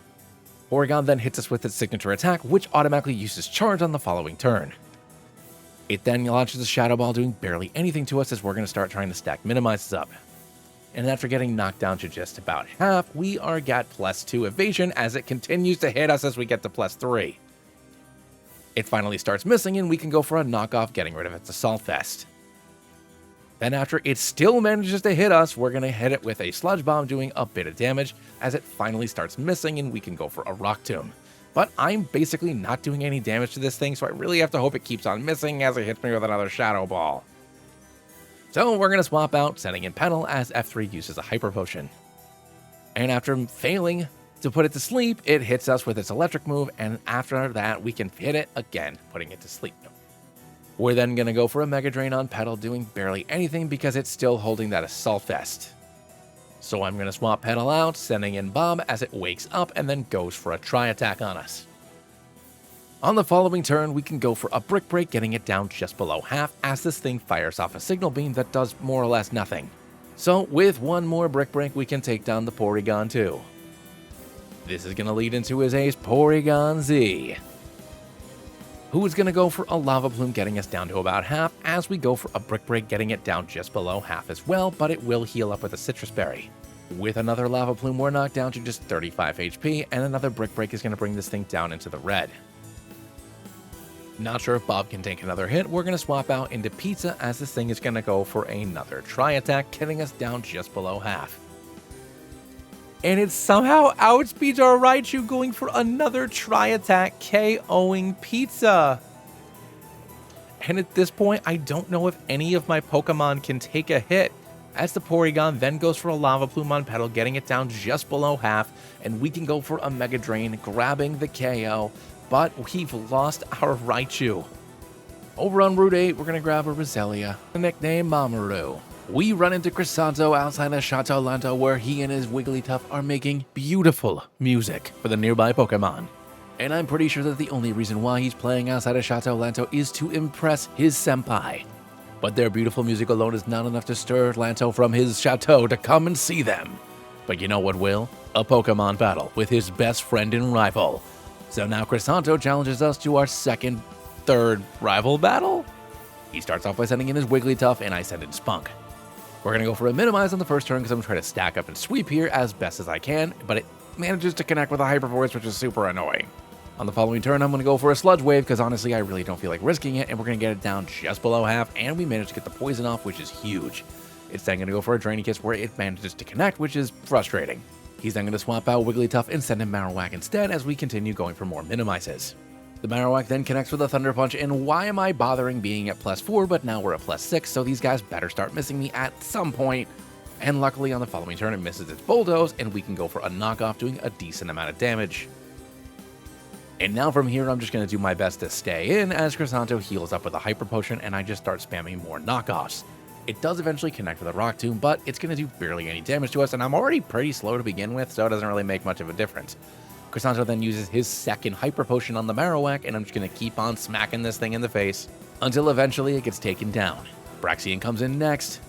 Porygon then hits us with its signature attack, which automatically uses Charge on the following turn. It then launches a Shadow Ball, doing barely anything to us as we're going to start trying to stack minimizes up. And after getting knocked down to just about half, we are got +2 evasion as it continues to hit us as we get to +3. It finally starts missing and we can go for a knockoff, getting rid of its Assault Vest. Then after it still manages to hit us, we're going to hit it with a Sludge Bomb, doing a bit of damage as it finally starts missing and we can go for a Rock Tomb. But I'm basically not doing any damage to this thing, so I really have to hope it keeps on missing as it hits me with another Shadow Ball. So we're going to swap out, sending in Petal as F3 uses a Hyper Potion. And after failing to put it to sleep, it hits us with its electric move, and after that we can hit it again, putting it to sleep. We're then going to go for a Mega Drain on Petal, doing barely anything because it's still holding that Assault Vest. So I'm going to swap Petal out, sending in Bomb as it wakes up and then goes for a Tri-Attack on us. On the following turn, we can go for a Brick Break, getting it down just below half as this thing fires off a Signal Beam that does more or less nothing. So with one more Brick Break, we can take down the Porygon 2. This is going to lead into his ace, Porygon Z, who is going to go for a Lava Plume, getting us down to about half, as we go for a Brick Break, getting it down just below half as well, but it will heal up with a Citrus Berry. With another Lava Plume, we're knocked down to just 35 HP, and another Brick Break is going to bring this thing down into the red. Not sure if Bob can take another hit, we're going to swap out into Pizza as this thing is going to go for another Tri-Attack, getting us down just below half. And it somehow outspeeds our Raichu, going for another Tri-Attack, KOing Pizza. And at this point, I don't know if any of my Pokemon can take a hit, as the Porygon then goes for a Lava Plume on Petal, getting it down just below half, and we can go for a Mega Drain, grabbing the KO, but we've lost our Raichu. Over on Route 8, we're going to grab a Roselia, nickname Mamoru. We run into Crisanto outside of Chateau Lanto, where he and his Wigglytuff are making beautiful music for the nearby Pokemon. And I'm pretty sure that the only reason why he's playing outside of Chateau Lanto is to impress his senpai. But their beautiful music alone is not enough to stir Lanto from his chateau to come and see them. But you know what will? A Pokemon battle with his best friend and rival. So now Crisanto challenges us to our third rival battle? He starts off by sending in his Wigglytuff, and I send in Spunk. We're going to go for a Minimize on the first turn because I'm going to try to stack up and sweep here as best as I can, but it manages to connect with a Hyper Voice, which is super annoying. On the following turn, I'm going to go for a Sludge Wave because honestly, I really don't feel like risking it, and we're going to get it down just below half, and we managed to get the poison off, which is huge. It's then going to go for a Drainy Kiss where it manages to connect, which is frustrating. He's then going to swap out Wigglytuff and send him Marowak instead as we continue going for more minimizes. The Marowak then connects with a Thunder Punch, and why am I bothering being at +4, but now we're at +6, so these guys better start missing me at some point. And luckily on the following turn, it misses its Bulldoze, and we can go for a knockoff doing a decent amount of damage. And now from here, I'm just going to do my best to stay in as Cressanto heals up with a Hyper Potion, and I just start spamming more knockoffs. It does eventually connect with a Rock Tomb, but it's going to do barely any damage to us, and I'm already pretty slow to begin with, so it doesn't really make much of a difference. Cressanto then uses his second Hyper Potion on the Marowak, and I'm just going to keep on smacking this thing in the face until eventually it gets taken down. Braixen comes in next,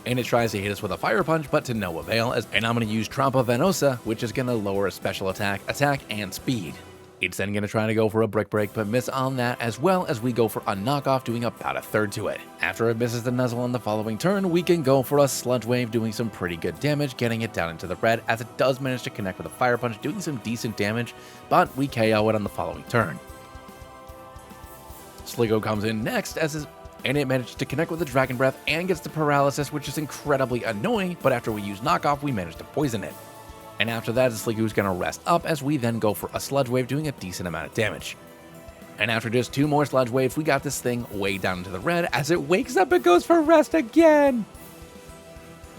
and it tries to hit us with a Fire Punch, but to no avail, and I'm going to use Trampa Venosa, which is going to lower a special attack, and speed. It's then going to try to go for a Brick Break, but miss on that, as well as we go for a knockoff, doing about a third to it. After it misses the Nuzzle on the following turn, we can go for a Sludge Wave, doing some pretty good damage, getting it down into the red, as it does manage to connect with a Fire Punch, doing some decent damage, but we KO it on the following turn. Sliggoo comes in next, and it manages to connect with the Dragon Breath and gets the Paralysis, which is incredibly annoying, but after we use Knockoff, we manage to poison it. And after that, Sliggoo is going to rest up as we then go for a Sludge Wave, doing a decent amount of damage. And after just 2 more Sludge Waves, we got this thing way down into the red. As it wakes up, it goes for rest again.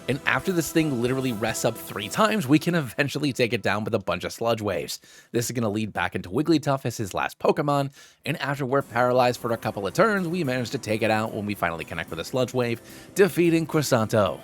And after this thing literally rests up 3 times, we can eventually take it down with a bunch of Sludge Waves. This is going to lead back into Wigglytuff as his last Pokemon, and after we're paralyzed for a couple of turns, we manage to take it out when we finally connect with a Sludge Wave, defeating Cressanto.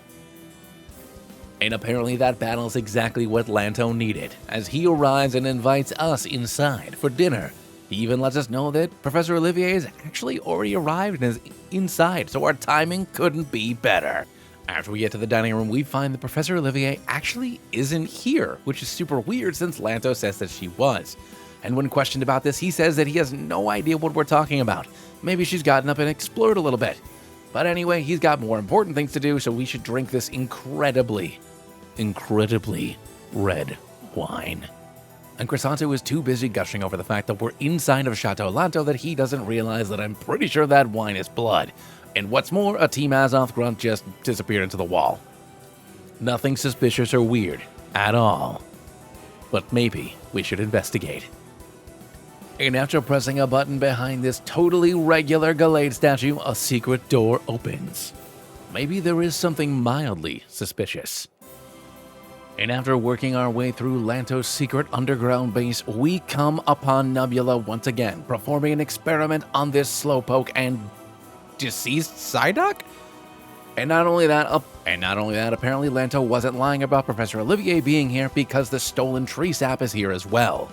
And apparently that battle is exactly what Lanto needed, as he arrives and invites us inside for dinner. He even lets us know that Professor Olivier has actually already arrived and is inside, so our timing couldn't be better. After we get to the dining room, we find that Professor Olivier actually isn't here, which is super weird since Lanto says that she was. And when questioned about this, he says that he has no idea what we're talking about. Maybe she's gotten up and explored a little bit. But anyway, he's got more important things to do, so we should drink this incredibly red wine. And Cressanto is too busy gushing over the fact that we're inside of Chateau Lanto that he doesn't realize that I'm pretty sure that wine is blood. And what's more, a Team Azoth grunt just disappeared into the wall. Nothing suspicious or weird at all. But maybe we should investigate. And after pressing a button behind this totally regular Gallade statue, a secret door opens. Maybe there is something mildly suspicious. And after working our way through Lanto's secret underground base, we come upon Nebula once again, performing an experiment on this Slowpoke and deceased Psyduck? And not only that, apparently Lanto wasn't lying about Professor Olivier being here because the stolen tree sap is here as well.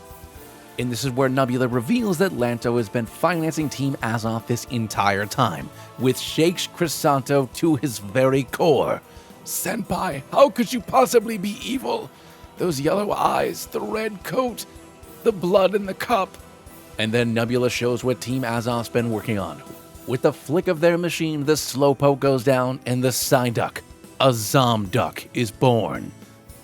And this is where Nebula reveals that Lanto has been financing Team Azoth this entire time, which shakes Cressanto to his very core. Senpai, how could you possibly be evil? Those yellow eyes, the red coat, the blood in the cup. And then Nebula shows what Team Azoth's been working on. With the flick of their machine, the Slowpoke goes down and the Psyduck, a Zomduck, is born.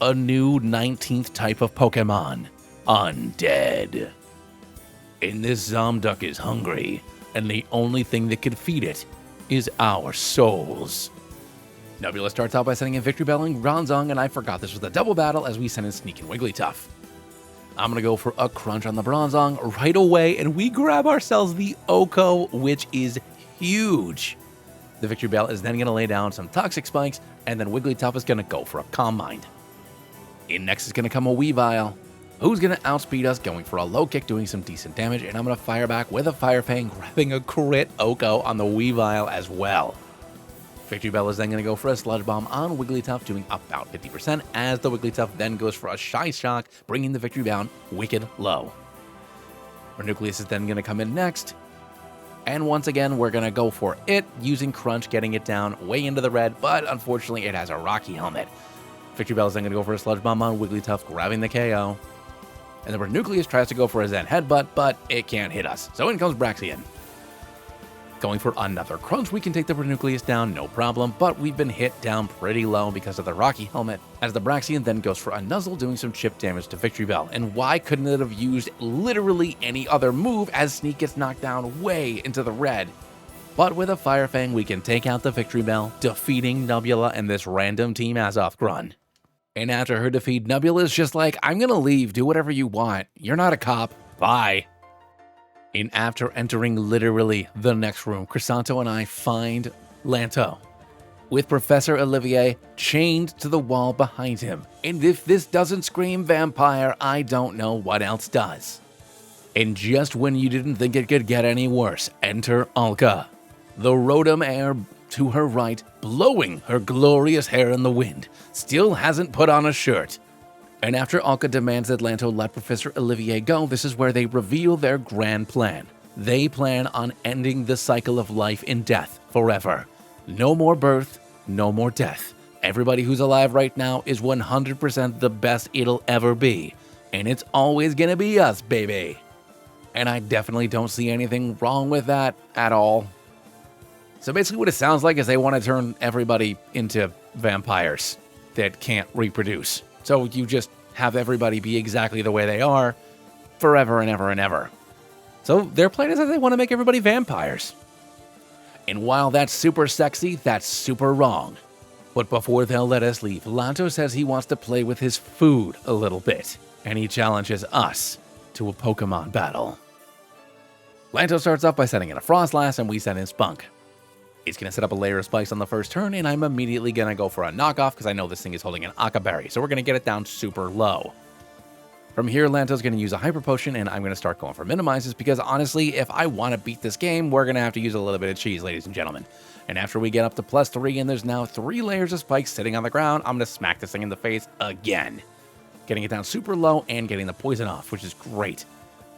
A new 19th type of Pokemon, Undead. And this Zomduck is hungry, and the only thing that could feed it is our souls. Nebula starts out by sending in Victory Bell and Bronzong, and I forgot this was a double battle as we send in Sneak and Wigglytuff. I'm going to go for a Crunch on the Bronzong right away, and we grab ourselves the Oko, which is huge. The Victory Bell is then going to lay down some Toxic Spikes, and then Wigglytuff is going to go for a Calm Mind. In next is going to come a Weavile, who's going to outspeed us, going for a low kick, doing some decent damage, and I'm going to fire back with a Fire Fang, grabbing a crit Oko on the Weavile as well. Victory Bell is then going to go for a Sludge Bomb on Wigglytuff, doing about 50%, as the Wigglytuff then goes for a Shy Shock, bringing the Victory Bound wicked low. Nucleus is then going to come in next, and once again, we're going to go for it, using Crunch, getting it down way into the red, but unfortunately, it has a Rocky Helmet. Victory Bell is then going to go for a Sludge Bomb on Wigglytuff, grabbing the KO. And then Nucleus tries to go for a Zen Headbutt, but it can't hit us, so in comes Braixen. Going for another crunch, we can take the nucleus down, no problem, but we've been hit down pretty low because of the rocky helmet, as the Braxian then goes for a Nuzzle, doing some chip damage to Victory Bell. And why couldn't it have used literally any other move, as Sneak gets knocked down way into the red? But with a Fire Fang, we can take out the Victory Bell, defeating Nebula and this random Team Azoth Grun. And after her defeat, Nebula's just like, I'm gonna leave, do whatever you want. You're not a cop. Bye. And after entering literally the next room, Crisanto and I find Lanto, with Professor Olivier chained to the wall behind him. And if this doesn't scream vampire, I don't know what else does. And just when you didn't think it could get any worse, enter Alka, the Rotom heir to her right, blowing her glorious hair in the wind, still hasn't put on a shirt. And after Alka demands that Lanto let Professor Olivier go, this is where they reveal their grand plan. They plan on ending the cycle of life and death forever. No more birth, no more death. Everybody who's alive right now is 100% the best it'll ever be. And it's always gonna be us, baby. And I definitely don't see anything wrong with that at all. So basically what it sounds like is they want to turn everybody into vampires that can't reproduce. So you just have everybody be exactly the way they are forever and ever and ever. So their plan is that they want to make everybody vampires. And while that's super sexy, that's super wrong. But before they'll let us leave, Lanto says he wants to play with his food a little bit, and he challenges us to a Pokemon battle. Lanto starts off by setting in a Frostlass, and we send in Spunk. He's going to set up a layer of spikes on the first turn, and I'm immediately going to go for a knockoff because I know this thing is holding an Aka Berry, so we're going to get it down super low. From here, Lanto's going to use a Hyper Potion, and I'm going to start going for minimizes because honestly, if I want to beat this game, we're going to have to use a little bit of cheese, ladies and gentlemen. And after we get up to +3 and there's now 3 layers of spikes sitting on the ground, I'm going to smack this thing in the face again. Getting it down super low and getting the poison off, which is great.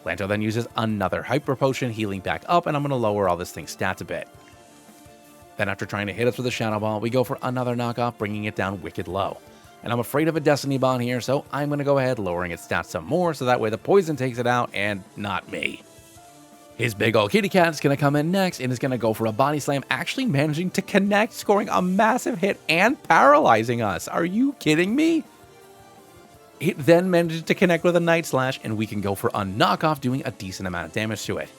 Lanto then uses another Hyper Potion, healing back up, and I'm going to lower all this thing's stats a bit. Then after trying to hit us with a Shadow Ball, we go for another knockoff, bringing it down wicked low. And I'm afraid of a Destiny Bond here, so I'm going to go ahead lowering its stats some more, so that way the poison takes it out and not me. His big old kitty cat is going to come in next and is going to go for a Body Slam, actually managing to connect, scoring a massive hit and paralyzing us. Are you kidding me? It then manages to connect with a Night Slash, and we can go for a knockoff, doing a decent amount of damage to it.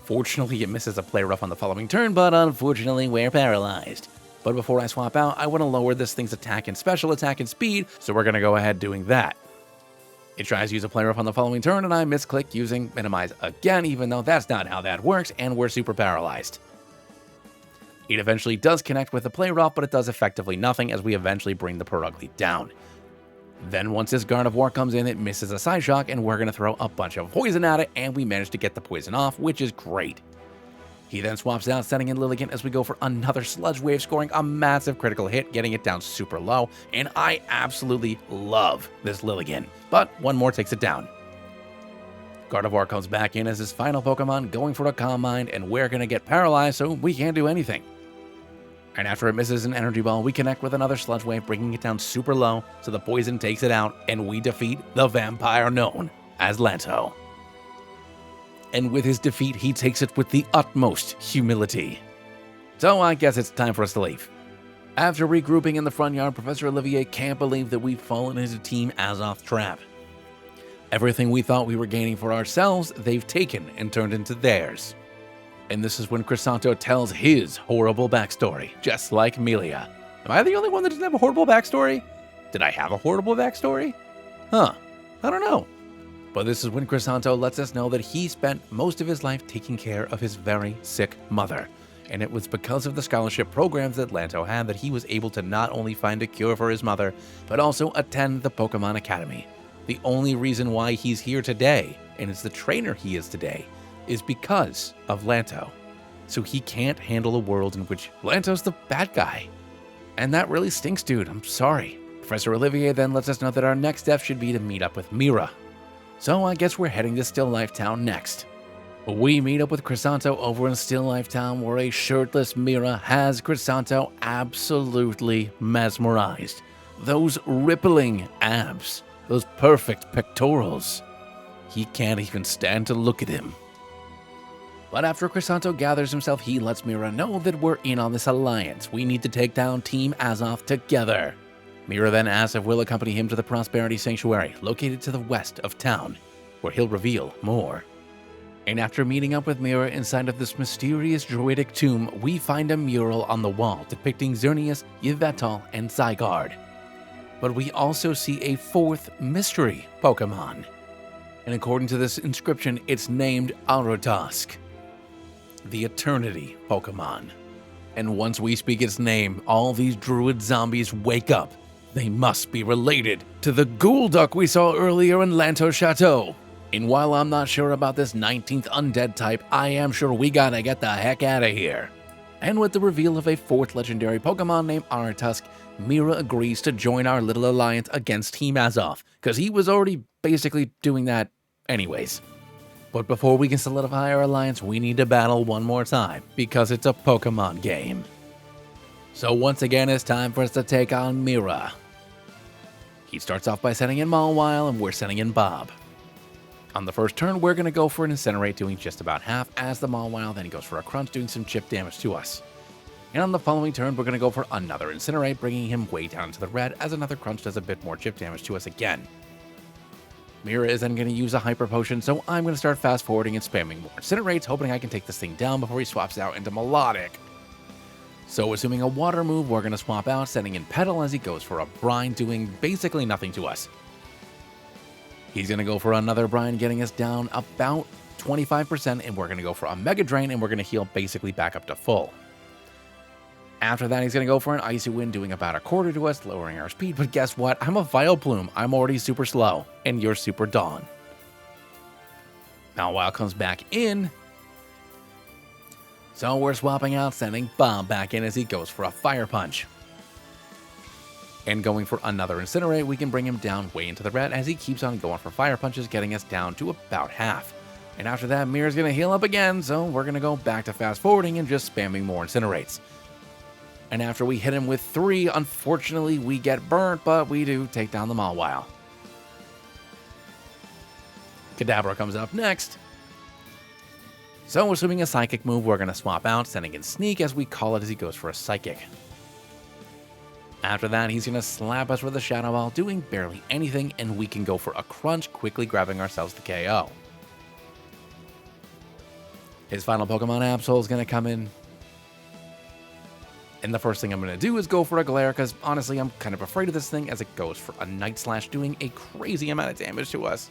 Fortunately, it misses a Play Rough on the following turn, but unfortunately, we're paralyzed. But before I swap out, I want to lower this thing's attack and special attack and speed, so we're going to go ahead doing that. It tries to use a Play Rough on the following turn, and I misclick using Minimize again, even though that's not how that works, and we're super paralyzed. It eventually does connect with the Play Rough, but it does effectively nothing as we eventually bring the Purugly down. Then once this Guard of War comes in, it misses a Side Shock, and we're going to throw a bunch of poison at it, and we manage to get the poison off, which is great. He then swaps out, setting in Lilligant as we go for another Sludge Wave, scoring a massive critical hit, getting it down super low, and I absolutely love this Lilligant, but one more takes it down. Gardevoir comes back in as his final Pokemon, going for a Calm Mind, and we're going to get paralyzed, so we can't do anything. And after it misses an Energy Ball, we connect with another Sludge Wave, bringing it down super low, so the poison takes it out, and we defeat the vampire known as Lanto. And with his defeat, he takes it with the utmost humility. So I guess it's time for us to leave. After regrouping in the front yard, Professor Olivier can't believe that we've fallen into Team Azoth's trap. Everything we thought we were gaining for ourselves, they've taken and turned into theirs. And this is when Crisanto tells his horrible backstory, just like Melia. Am I the only one that doesn't have a horrible backstory? Did I have a horrible backstory? Huh, I don't know. But this is when Crisanto lets us know that he spent most of his life taking care of his very sick mother. And it was because of the scholarship programs that Lanto had that he was able to not only find a cure for his mother, but also attend the Pokemon Academy. The only reason why he's here today, and is the trainer he is today, is because of Lanto. So he can't handle a world in which Lanto's the bad guy. And that really stinks, dude. I'm sorry. Professor Olivier then lets us know that our next step should be to meet up with Mira. So I guess we're heading to Still Life Town next. We meet up with Crisanto over in Still Life Town, where a shirtless Mira has Crisanto absolutely mesmerized. Those rippling abs, those perfect pectorals. He can't even stand to look at him. But after Crisanto gathers himself, he lets Mira know that we're in on this alliance. We need to take down Team Azoth together. Mira then asks if we'll accompany him to the Prosperity Sanctuary, located to the west of town, where he'll reveal more. And after meeting up with Mira inside of this mysterious druidic tomb, we find a mural on the wall depicting Xerneas, Yveltal, and Zygarde. But we also see a fourth mystery Pokemon. And according to this inscription, it's named Aerodusk, the Eternity Pokemon. And once we speak its name, all these druid zombies wake up. They must be related to the Golduck we saw earlier in Lanto Chateau. And while I'm not sure about this 19th undead type, I am sure we gotta get the heck out of here. And with the reveal of a fourth legendary Pokemon named Aerodusk, Mira agrees to join our little alliance against Team Azoth, because he was already basically doing that anyways. But before we can solidify our alliance, we need to battle one more time, because it's a Pokemon game. So once again, it's time for us to take on Mira. He starts off by sending in Mawile, and we're sending in Bob. On the first turn, we're going to go for an Incinerate, doing just about half as the Mawile, then he goes for a Crunch, doing some chip damage to us. And on the following turn, we're going to go for another Incinerate, bringing him way down to the red, as another Crunch does a bit more chip damage to us again. Mira is then going to use a Hyper Potion, so I'm going to start fast forwarding and spamming more Incinerates, hoping I can take this thing down before he swaps out into Melodic. So assuming a Water move, we're going to swap out, sending in Petal as he goes for a Brine, doing basically nothing to us. He's going to go for another Brine, getting us down about 25%, and we're going to go for a Mega Drain, and we're going to heal basically back up to full. After that, he's going to go for an Icy Wind, doing about a quarter to us, lowering our speed, but guess what? I'm a Vileplume. I'm already super slow, and you're super Dawn. Now, Wild comes back in, so we're swapping out, sending Bob back in as he goes for a Fire Punch. And going for another Incinerate, we can bring him down way into the red as he keeps on going for Fire Punches, getting us down to about half. And after that, Mira's going to heal up again, so we're going to go back to fast forwarding and just spamming more Incinerates. And after we hit him with 3, unfortunately we get burnt, but we do take down the Mawile. Kadabra comes up next. So assuming a Psychic move, we're going to swap out, sending in Sneak as we call it as he goes for a Psychic. After that, he's going to slap us with a Shadow Ball, doing barely anything, and we can go for a Crunch, quickly grabbing ourselves the KO. His final Pokemon, Absol, is going to come in. And the first thing I'm going to do is go for a Glare, because honestly, I'm kind of afraid of this thing as it goes for a Night Slash, doing a crazy amount of damage to us.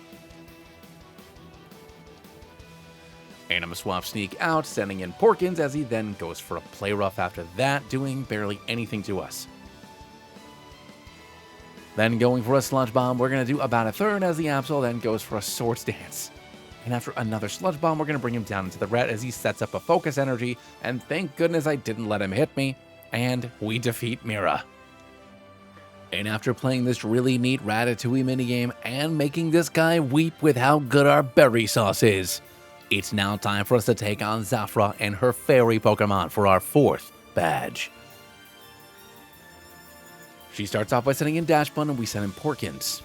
And I'm going to swap Sneak out, sending in Porkins as he then goes for a Play Rough after that, doing barely anything to us. Then going for a Sludge Bomb, we're going to do about a third as the Absol then goes for a Swords Dance. And after another Sludge Bomb, we're going to bring him down into the red as he sets up a Focus Energy, and thank goodness I didn't let him hit me, and we defeat Mira. And after playing this really neat Ratatouille minigame and making this guy weep with how good our berry sauce is, it's now time for us to take on Zafra and her fairy Pokemon for our 4th badge. She starts off by sending in Dash Bun, and we send in Porkins,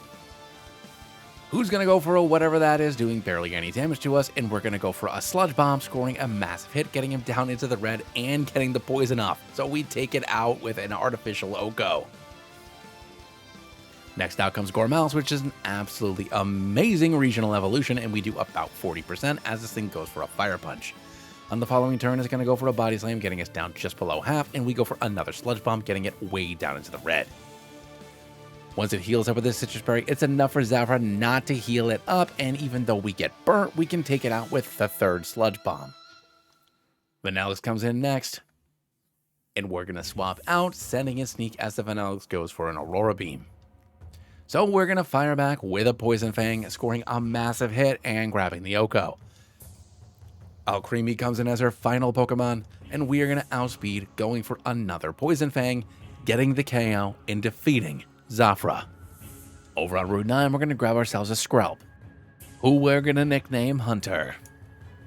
who's going to go for a whatever that is, doing barely any damage to us, and we're going to go for a Sludge Bomb, scoring a massive hit, getting him down into the red and getting the poison off, so we take it out with an artificial Oko. Next out comes Gormouse, which is an absolutely amazing regional evolution, and we do about 40% as this thing goes for a Fire Punch. On the following turn, it's going to go for a Body Slam, getting us down just below half, and we go for another Sludge Bomb, getting it way down into the red. Once it heals up with this Citrus Berry, it's enough for Zafra not to heal it up, and even though we get burnt, we can take it out with the 3rd Sludge Bomb. Vanillix comes in next, and we're going to swap out, sending in Sneak as the Vanillix goes for an Aurora Beam. So we're going to fire back with a Poison Fang, scoring a massive hit and grabbing the Oko. Alcremie comes in as her final Pokemon, and we are going to outspeed, going for another Poison Fang, getting the KO and defeating Zafra. Over on Route 9, we're going to grab ourselves a Skrelp, who we're going to nickname Hunter.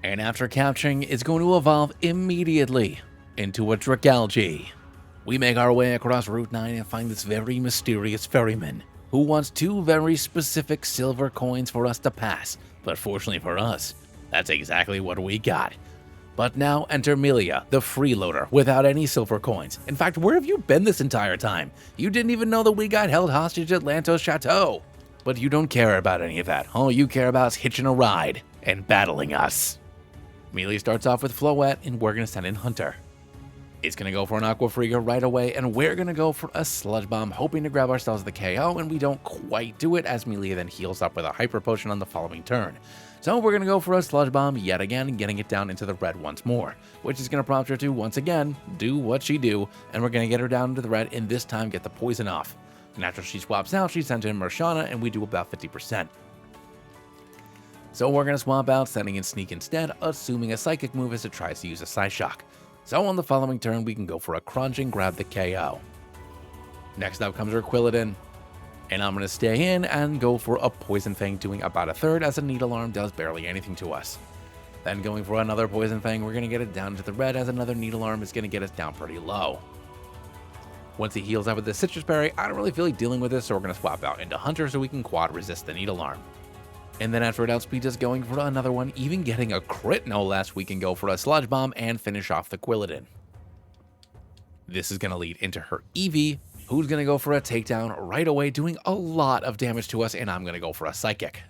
And after capturing, it's going to evolve immediately into a Dragalge. We make our way across Route 9 and find this very mysterious ferryman, who wants 2 very specific silver coins for us to pass, but fortunately for us, that's exactly what we got. But now enter Melia, the freeloader, without any silver coins. In fact, where have you been this entire time? You didn't even know that we got held hostage at Lantos Chateau. But you don't care about any of that. All you care about is hitching a ride and battling us. Melia starts off with Floette, and we're gonna send in Hunter. It's gonna go for an Aqua Friga right away, and we're gonna go for a Sludge Bomb, hoping to grab ourselves the KO, and we don't quite do it, as Melia then heals up with a Hyper Potion on the following turn. So we're gonna go for a Sludge Bomb yet again, getting it down into the red once more, which is gonna prompt her to, once again, do what she do, and we're gonna get her down into the red, and this time get the poison off. And after she swaps out, she sends in Mershana, and we do about 50%. So we're gonna swap out, sending in Sneak instead, assuming a Psychic move as it tries to use a Psyshock. So on the following turn, we can go for a Crunch and grab the KO. Next up comes our Quilladin, and I'm going to stay in and go for a Poison Fang, doing about a third, as a Needle Arm does barely anything to us. Then going for another Poison Fang, we're going to get it down to the red, as another Needle Arm is going to get us down pretty low. Once he heals up with the Citrus Berry, I don't really feel like dealing with this, so we're going to swap out into Hunter so we can quad resist the Needle Arm. And then after it outspeeds us, going for another one, even getting a crit no less, we can go for a Sludge Bomb and finish off the Quilladin. This is going to lead into her Eevee, who's going to go for a takedown right away, doing a lot of damage to us, and I'm going to go for a Psychic.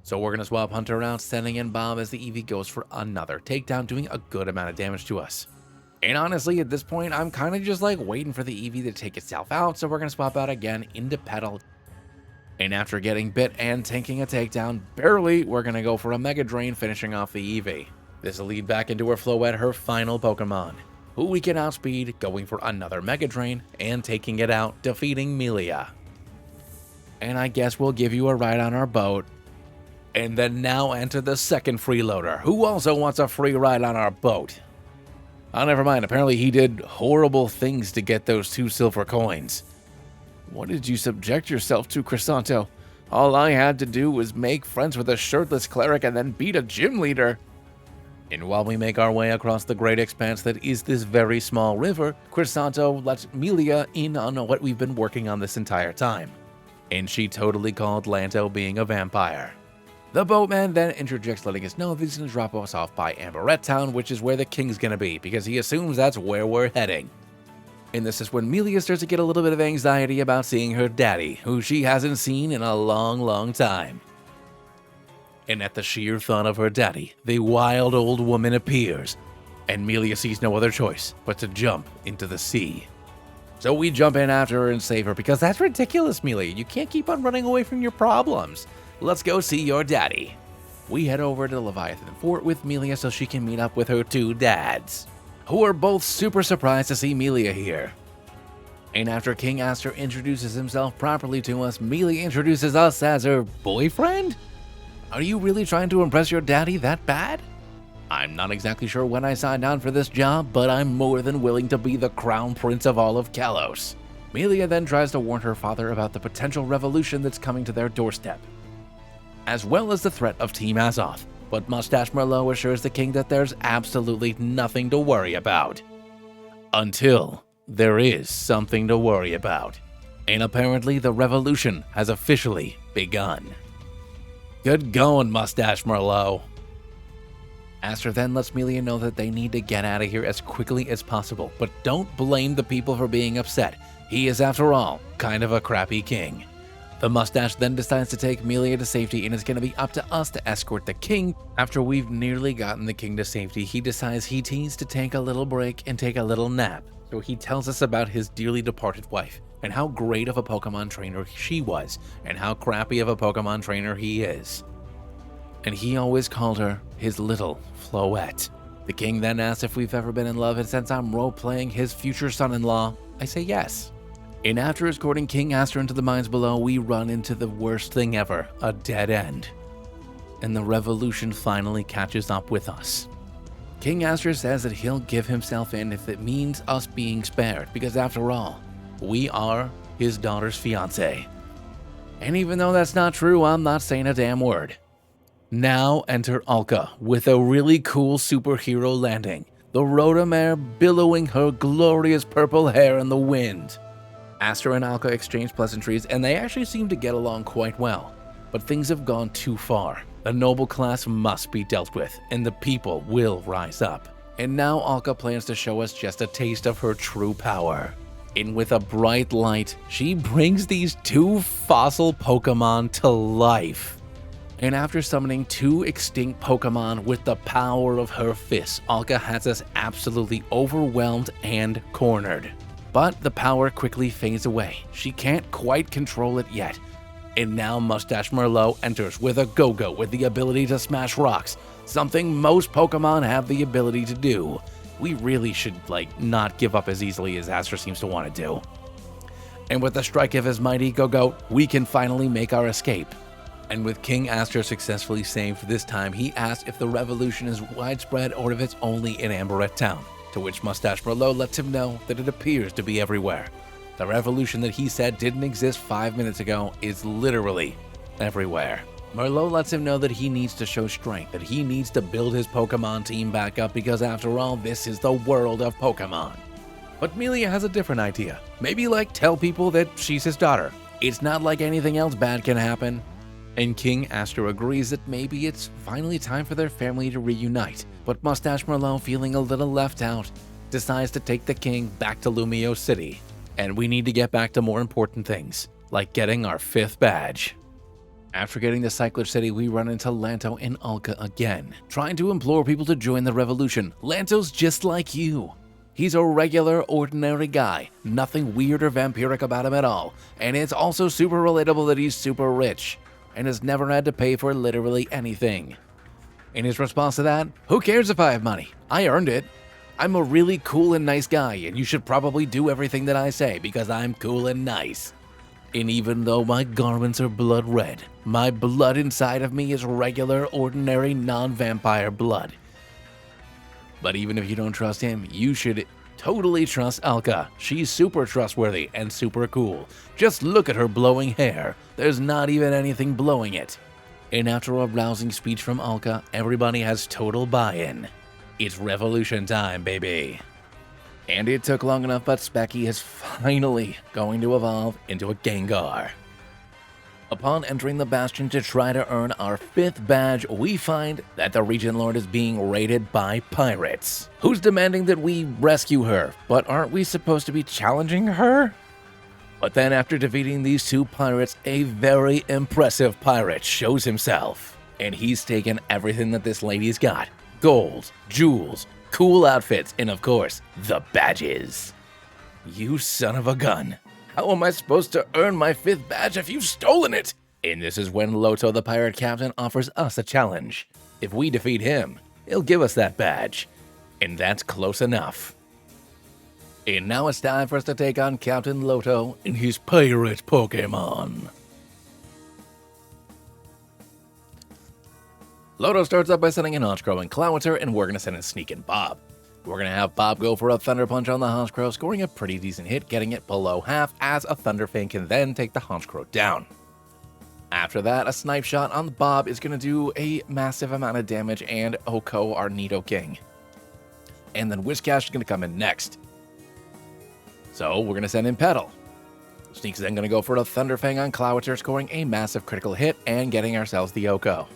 So we're going to swap Hunter out, sending in Bob as the Eevee goes for another takedown, doing a good amount of damage to us. And honestly, at this point, I'm kind of just like waiting for the Eevee to take itself out, so we're going to swap out again into Petal. And after getting bit and tanking a takedown, barely, we're going to go for a Mega Drain, finishing off the Eevee. This will lead back into her Floette, her final Pokemon, who we can outspeed, going for another Mega Drain and taking it out, defeating Melia. And I guess we'll give you a ride on our boat. And then now enter the second freeloader, who also wants a free ride on our boat. Oh, never mind, apparently he did horrible things to get those 2 silver coins. What did you subject yourself to, Crisanto? All I had to do was make friends with a shirtless cleric and then beat a gym leader. And while we make our way across the great expanse that is this very small river, Crisanto lets Melia in on what we've been working on this entire time. And she totally called Lanto being a vampire. The boatman then interjects, letting us know that he's going to drop us off by Amberette Town, which is where the king's going to be, because he assumes that's where we're heading. And this is when Melia starts to get a little bit of anxiety about seeing her daddy, who she hasn't seen in a long, long time. And at the sheer thought of her daddy, the wild old woman appears, and Melia sees no other choice but to jump into the sea. So we jump in after her and save her, because that's ridiculous, Melia. You can't keep on running away from your problems. Let's go see your daddy. We head over to Leviathan Fort with Melia so she can meet up with her 2 dads, who are both super surprised to see Melia here. And after King Aster introduces himself properly to us, Melia introduces us as her boyfriend? Are you really trying to impress your daddy that bad? I'm not exactly sure when I signed on for this job, but I'm more than willing to be the crown prince of all of Kalos. Melia then tries to warn her father about the potential revolution that's coming to their doorstep, as well as the threat of Team Azoth. But Mustache Merlot assures the king that there's absolutely nothing to worry about. Until there is something to worry about. And apparently the revolution has officially begun. Good going, Mustache Merlot. Aster then lets Melia know that they need to get out of here as quickly as possible, but don't blame the people for being upset. He is, after all, kind of a crappy king. The mustache then decides to take Melia to safety, and it's going to be up to us to escort the king. After we've nearly gotten the king to safety, he decides he needs to take a little break and take a little nap. So he tells us about his dearly departed wife, and how great of a Pokemon trainer she was, and how crappy of a Pokemon trainer he is. And he always called her his little Floette. The king then asks if we've ever been in love, and since I'm role-playing his future son-in-law, I say yes. And after escorting King Aster into the mines below, we run into the worst thing ever, a dead end. And the revolution finally catches up with us. King Aster says that he'll give himself in if it means us being spared, because after all, we are his daughter's fiancé. And even though that's not true, I'm not saying a damn word. Now enter Alka with a really cool superhero landing, the Rotomare billowing her glorious purple hair in the wind. Aster and Alka exchange pleasantries, and they actually seem to get along quite well. But things have gone too far. The noble class must be dealt with, and the people will rise up. And now Alka plans to show us just a taste of her true power. And with a bright light, she brings these 2 fossil Pokémon to life. And after summoning 2 extinct Pokémon with the power of her fists, Alka has us absolutely overwhelmed and cornered. But the power quickly fades away. She can't quite control it yet. And now Mustache Merlot enters with a Go-Go with the ability to smash rocks, something most Pokemon have the ability to do. We really should, not give up as easily as Aster seems to want to do. And with the strike of his mighty Go-Go, we can finally make our escape. And with King Aster successfully saved this time, he asks if the revolution is widespread or if it's only in Amberette Town, to which Mustache Merlot lets him know that it appears to be everywhere. The revolution that he said didn't exist 5 minutes ago is literally everywhere. Merlot lets him know that he needs to show strength, that he needs to build his Pokemon team back up because after all, this is the world of Pokemon. But Melia has a different idea. Maybe tell people that she's his daughter. It's not like anything else bad can happen. And King Aster agrees that maybe it's finally time for their family to reunite. But Mustache Merlot, feeling a little left out, decides to take the king back to Lumio City. And we need to get back to more important things, like getting our 5th badge. After getting to Cycler City, we run into Lanto and Alka again, trying to implore people to join the revolution. Lanto's just like you. He's a regular, ordinary guy, nothing weird or vampiric about him at all, and it's also super relatable that he's super rich, and has never had to pay for literally anything. In his response to that, who cares if I have money? I earned it. I'm a really cool and nice guy, and you should probably do everything that I say because I'm cool and nice. And even though my garments are blood red, my blood inside of me is regular, ordinary, non-vampire blood. But even if you don't trust him, you should totally trust Alka. She's super trustworthy and super cool. Just look at her blowing hair. There's not even anything blowing it. And after a rousing speech from Alka, everybody has total buy-in. It's revolution time, baby. And it took long enough, but Specky is finally going to evolve into a Gengar. Upon entering the Bastion to try to earn our 5th badge, we find that the Regent Lord is being raided by pirates, who's demanding that we rescue her. But aren't we supposed to be challenging her? But then after defeating these 2 pirates, a very impressive pirate shows himself. And he's taken everything that this lady's got. Gold, jewels, cool outfits, and of course, the badges. You son of a gun. How am I supposed to earn my 5th badge if you've stolen it? And this is when Loto, the pirate captain, offers us a challenge. If we defeat him, he'll give us that badge. And that's close enough. And now it's time for us to take on Captain Loto and his pirate Pokémon. Loto starts up by sending in Honchkrow and Clawitzer, and we're going to send in Sneak and Bob. We're going to have Bob go for a Thunder Punch on the Honchkrow, scoring a pretty decent hit, getting it below half, as a Thunder Fang can then take the Honchkrow down. After that, a Snipe Shot on Bob is going to do a massive amount of damage, and Oko, our Nidoking. And then Whiscash is going to come in next. So we're going to send in Petal. Sneak's then going to go for a Thunder Fang on Clawitzer, scoring a massive critical hit and getting ourselves the Oko.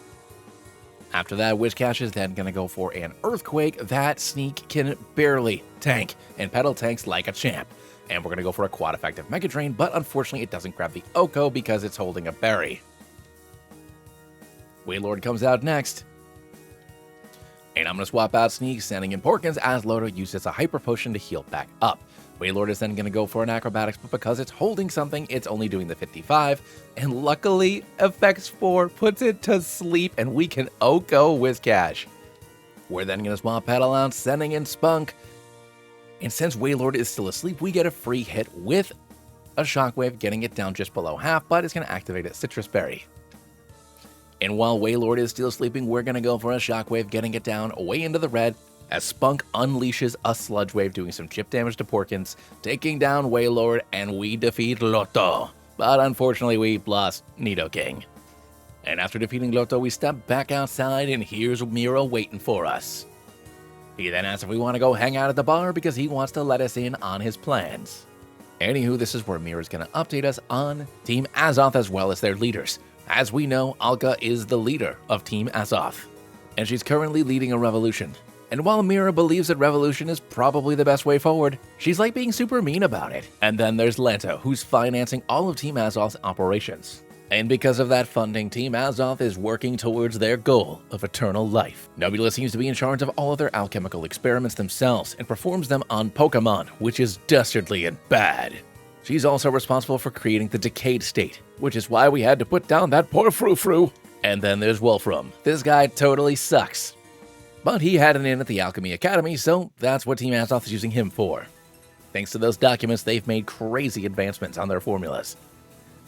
After that, Whiscash is then going to go for an Earthquake that Sneak can barely tank, and Petal tanks like a champ. And we're going to go for a Quad Effective Mega Drain, but unfortunately it doesn't grab the Oko because it's holding a berry. Wailord comes out next. And I'm going to swap out Sneak, sending in Porkins as Loto uses a Hyper Potion to heal back up. Wailord is then going to go for an Acrobatics, but because it's holding something, it's only doing the 55. And luckily, Effects 4 puts it to sleep, and we can Oko Whiscash. We're then going to swap Petal out, sending in Spunk. And since Wailord is still asleep, we get a free hit with a Shockwave, getting it down just below half, but it's going to activate a Citrus Berry. And while Wailord is still sleeping, we're going to go for a Shockwave, getting it down way into the red, as Spunk unleashes a Sludge Wave, doing some chip damage to Porkins, taking down Wailord, and we defeat Loto. But unfortunately, we lost Nidoking. And after defeating Loto, we step back outside, and here's Miro waiting for us. He then asks if we want to go hang out at the bar because he wants to let us in on his plans. Anywho, this is where Mira's going to update us on Team Azoth as well as their leaders. As we know, Alka is the leader of Team Azoth, and she's currently leading a revolution. And while Mira believes that revolution is probably the best way forward, she's like being super mean about it. And then there's Leto, who's financing all of Team Azoth's operations. And because of that funding, Team Azoth is working towards their goal of eternal life. Nebula seems to be in charge of all of their alchemical experiments themselves and performs them on Pokémon, which is dastardly and bad. She's also responsible for creating the Decayed State, which is why we had to put down that poor Frou-Frou. And then there's Wolfram. This guy totally sucks. But he had an in at the Alchemy Academy, so that's what Team Azoth is using him for. Thanks to those documents, they've made crazy advancements on their formulas.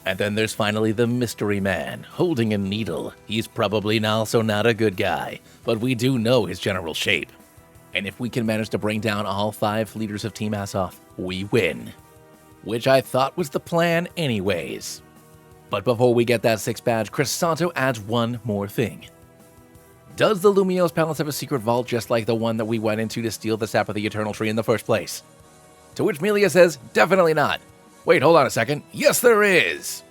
And then there's finally the Mystery Man, holding a needle. He's probably also not a good guy, but we do know his general shape. And if we can manage to bring down all 5 leaders of Team Azoth, we win. Which I thought was the plan anyways. But before we get that 6th badge, Crisanto adds one more thing. Does the Lumiose Palace have a secret vault just like the one that we went into to steal the sap of the Eternal Tree in the first place? To which Melia says, definitely not. Wait, hold on a second. Yes, there is!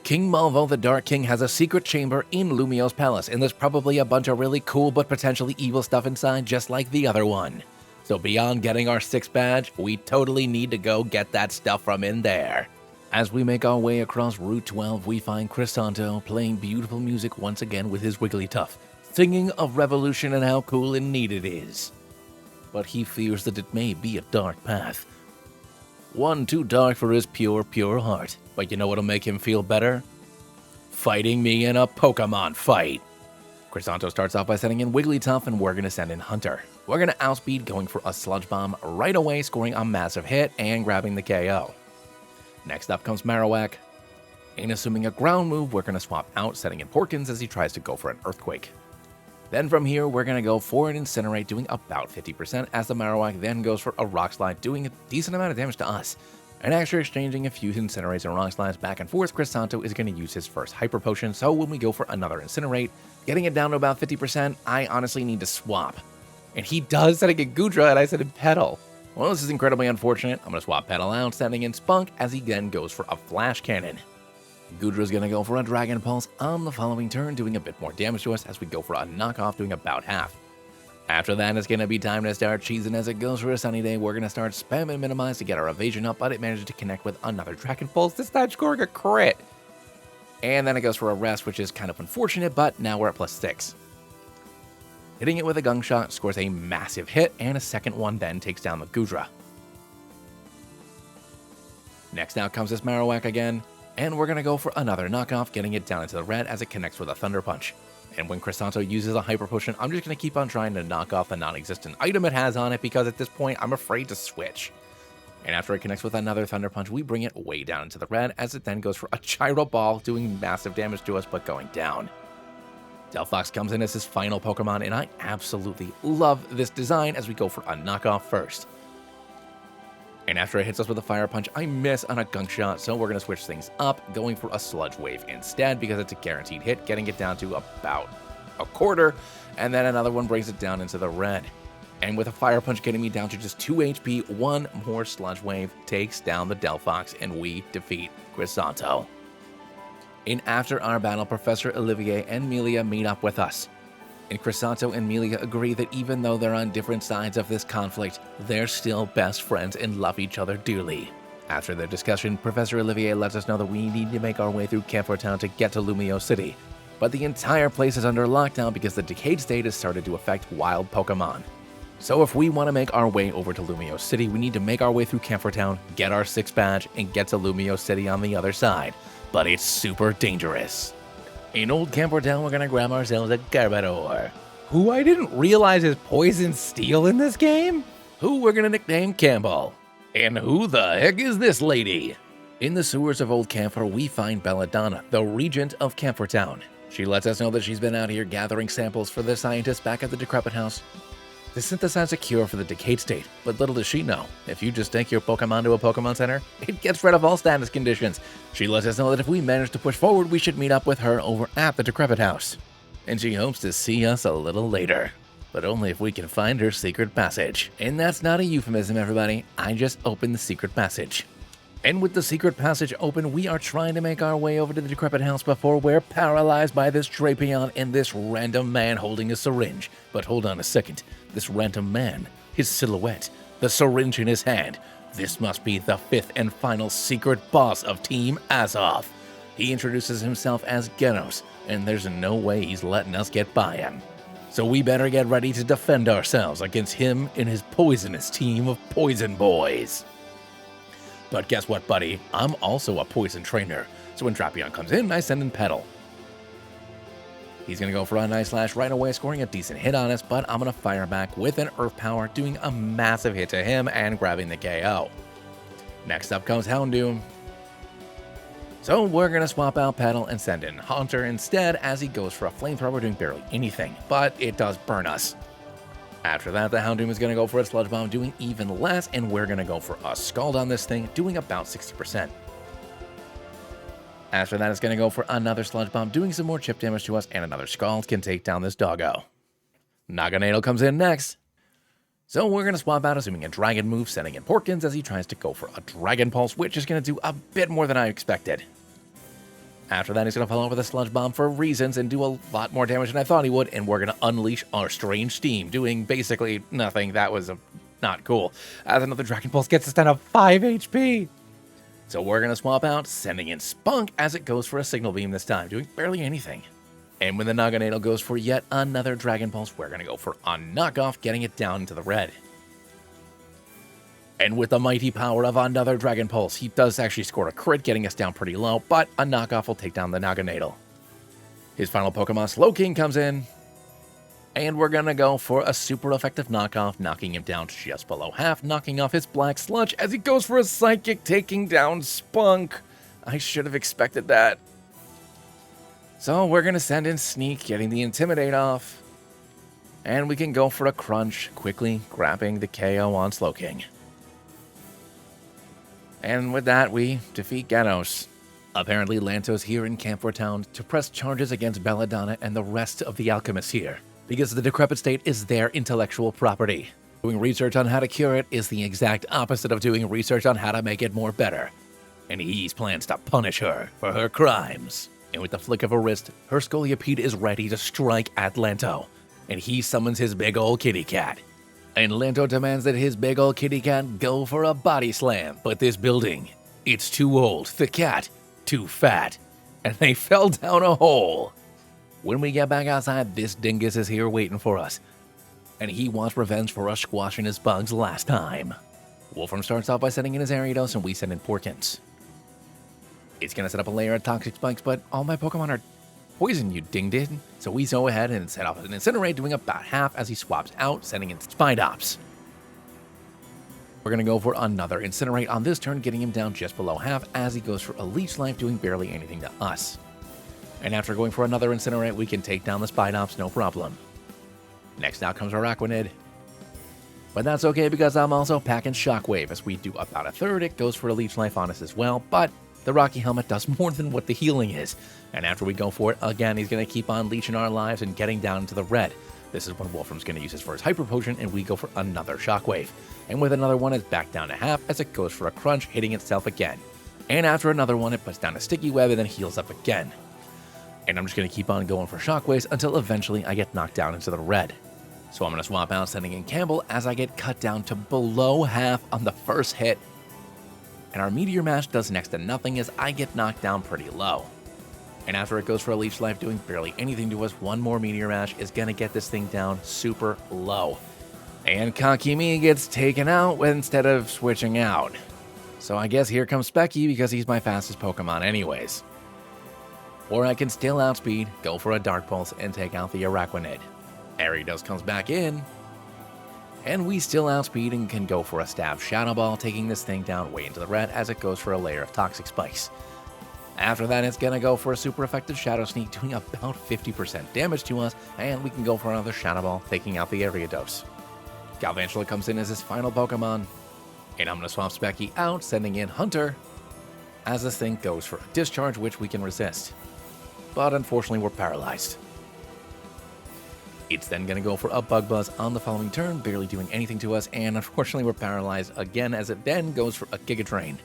King Malvo the Dark King has a secret chamber in Lumiose Palace, and there's probably a bunch of really cool but potentially evil stuff inside just like the other one. So beyond getting our 6th badge, we totally need to go get that stuff from in there. As we make our way across Route 12, we find Crisanto playing beautiful music once again with his Wigglytuff, singing of revolution and how cool and neat it is. But he fears that it may be a dark path. One too dark for his pure heart. But you know what'll make him feel better? Fighting me in a Pokémon fight. Crisanto starts off by sending in Wigglytuff, and we're going to send in Hunter. We're going to outspeed, going for a Sludge Bomb right away, scoring a massive hit and grabbing the KO. Next up comes Marowak. And assuming a ground move, we're going to swap out, setting in Porkins as he tries to go for an Earthquake. Then from here, we're going to go for an Incinerate, doing about 50%, as the Marowak then goes for a Rock Slide, doing a decent amount of damage to us. And after exchanging a few Incinerates and Rock Slides back and forth, Crisanto is going to use his first Hyper Potion, so when we go for another Incinerate, getting it down to about 50%, I honestly need to swap. And he does setting in Goodra, and I said in Petal. Well, this is incredibly unfortunate. I'm going to swap Petal out, sending in Spunk, as he then goes for a Flash Cannon. Goodra's going to go for a Dragon Pulse on the following turn, doing a bit more damage to us as we go for a knockoff, doing about half. After that, it's going to be time to start cheesing as it goes for a Sunny Day. We're going to start spam and minimize to get our evasion up, but it manages to connect with another Dragon Pulse, this time scoring a crit. And then it goes for a Rest, which is kind of unfortunate, but now we're at +6. Hitting it with a Gunk Shot scores a massive hit, and a second one then takes down the Goodra. Next out comes this Marowak again. And we're going to go for another knockoff, getting it down into the red as it connects with a Thunder Punch. And when Crisanto uses a Hyper Potion, I'm just going to keep on trying to knock off the non-existent item it has on it, because at this point, I'm afraid to switch. And after it connects with another Thunder Punch, we bring it way down into the red as it then goes for a Gyro Ball, doing massive damage to us, but going down. Delphox comes in as his final Pokemon, and I absolutely love this design as we go for a knockoff first. And after it hits us with a Fire Punch, I miss on a Gunk Shot, so we're going to switch things up, going for a Sludge Wave instead, because it's a guaranteed hit, getting it down to about a quarter, and then another one brings it down into the red. And with a Fire Punch getting me down to just 2 HP, one more Sludge Wave takes down the Delphox, and we defeat Crisanto. And after our battle, Professor Olivier and Melia meet up with us. And Crisanto and Melia agree that even though they're on different sides of this conflict, they're still best friends and love each other dearly. After their discussion, Professor Olivier lets us know that we need to make our way through Camphor Town to get to Lumiose City. But the entire place is under lockdown because the Decayed State has started to affect wild Pokemon. So if we want to make our way over to Lumiose City, we need to make our way through Camphor Town, get our 6th badge, and get to Lumiose City on the other side. But it's super dangerous. In Old Camphor Town, we're going to grab ourselves a Garbodor, who I didn't realize is Poison Steel in this game? Who we're going to nickname Campbell. And who the heck is this lady? In the sewers of Old Camphor, we find Belladonna, the regent of Camphor Town. She lets us know that she's been out here gathering samples for the scientists back at the Decrepit House to synthesize a cure for the Decayed State. But little does she know, if you just take your Pokemon to a Pokemon Center, it gets rid of all status conditions. She lets us know that if we manage to push forward, we should meet up with her over at the Decrepit House. And she hopes to see us a little later, but only if we can find her secret passage. And that's not a euphemism, everybody. I just opened the secret passage. And with the secret passage open, we are trying to make our way over to the decrepit house before we're paralyzed by this Drapion and this random man holding a syringe. But hold on a second. This random man, his silhouette, the syringe in his hand. This must be the fifth and final secret boss of Team Azoth. He introduces himself as Genos, and there's no way he's letting us get by him. So we better get ready to defend ourselves against him and his poisonous team of poison boys. But guess what, buddy? I'm also a poison trainer. So when Drapion comes in, I send in Petal. He's going to go for a nice slash right away, scoring a decent hit on us, but I'm going to fire back with an Earth Power, doing a massive hit to him and grabbing the KO. Next up comes Houndoom. So we're going to swap out Petal and send in Hunter instead, as he goes for a Flamethrower, doing barely anything, but it does burn us. After that, the Houndoom is going to go for a Sludge Bomb, doing even less, and we're going to go for a Scald on this thing, doing about 60%. After that, it's going to go for another Sludge Bomb, doing some more chip damage to us, and another Scald can take down this doggo. Naganadel comes in next. So we're going to swap out, assuming a Dragon move, sending in Porkins as he tries to go for a Dragon Pulse, which is going to do a bit more than I expected. After that, he's going to follow up with a Sludge Bomb for reasons and do a lot more damage than I thought he would, and we're going to unleash our Strange Steam, doing basically nothing. That was not cool. As another Dragon Pulse gets us down to 5 HP. So we're going to swap out, sending in Spunk as it goes for a Signal Beam this time, doing barely anything. And when the Naganadel goes for yet another Dragon Pulse, we're going to go for a knockoff, getting it down into the red. And with the mighty power of another Dragon Pulse, he does actually score a crit, getting us down pretty low, but a knockoff will take down the Naganadel. His final Pokemon, Slowking, comes in, and we're going to go for a super effective knockoff, knocking him down to just below half, knocking off his Black Sludge as he goes for a Psychic, taking down Spunk. I should have expected that. So we're going to send in Sneak, getting the Intimidate off, and we can go for a Crunch, quickly grabbing the KO on Slowking. And with that, we defeat Genos. Apparently, Lanto's here in Camphor Town to press charges against Belladonna and the rest of the alchemists here, because the decrepit state is their intellectual property. Doing research on how to cure it is the exact opposite of doing research on how to make it more better. And he's plans to punish her for her crimes. And with the flick of a wrist, her Scolipede is ready to strike at Lanto, and he summons his big ol' kitty cat. And Lanto demands that his big ol' kitty cat go for a body slam, but this building, it's too old, the cat, too fat, and they fell down a hole. When we get back outside, this dingus is here waiting for us, and he wants revenge for us squashing his bugs last time. Wolfram starts off by sending in his Ariados, and we send in Porkins. It's going to set up a layer of Toxic Spikes, but all my Pokemon are poison, you ding-did. So we go ahead and set off an Incinerate, doing about half as he swaps out, sending in Spidops. We're going to go for another Incinerate on this turn, getting him down just below half as he goes for a Leech Life, doing barely anything to us. And after going for another Incinerate, we can take down the Spidops, no problem. Next out comes our Araquanid. But that's okay because I'm also packing Shockwave. As we do about a third, it goes for a Leech Life on us as well, but the Rocky Helmet does more than what the healing is. And after we go for it, again, he's going to keep on leeching our lives and getting down into the red. This is when Wolfram's going to use his first Hyper Potion, and we go for another Shockwave. And with another one, it's back down to half as it goes for a Crunch, hitting itself again. And after another one, it puts down a Sticky Web and then heals up again. And I'm just going to keep on going for Shockwaves until eventually I get knocked down into the red. So I'm going to swap out, sending in Campbell as I get cut down to below half on the first hit. And our Meteor Mash does next to nothing as I get knocked down pretty low. And after it goes for a Leech Life, doing barely anything to us, one more Meteor Mash is going to get this thing down super low. And Kakimi gets taken out instead of switching out. So I guess here comes Specky because he's my fastest Pokemon anyways. Or I can still outspeed, go for a Dark Pulse, and take out the Araquanid. Ariados comes back in, and we still outspeed and can go for a Stab Shadow Ball, taking this thing down way into the red as it goes for a layer of Toxic Spikes. After that, it's going to go for a super effective Shadow Sneak, doing about 50% damage to us, and we can go for another Shadow Ball, taking out the Ariados. Galvantula comes in as his final Pokemon, and I'm going to swap Specky out, sending in Hunter, as this thing goes for a Discharge, which we can resist. But unfortunately, we're paralyzed. It's then going to go for a Bug Buzz on the following turn, barely doing anything to us, and unfortunately we're paralyzed again as it then goes for a Giga Drain.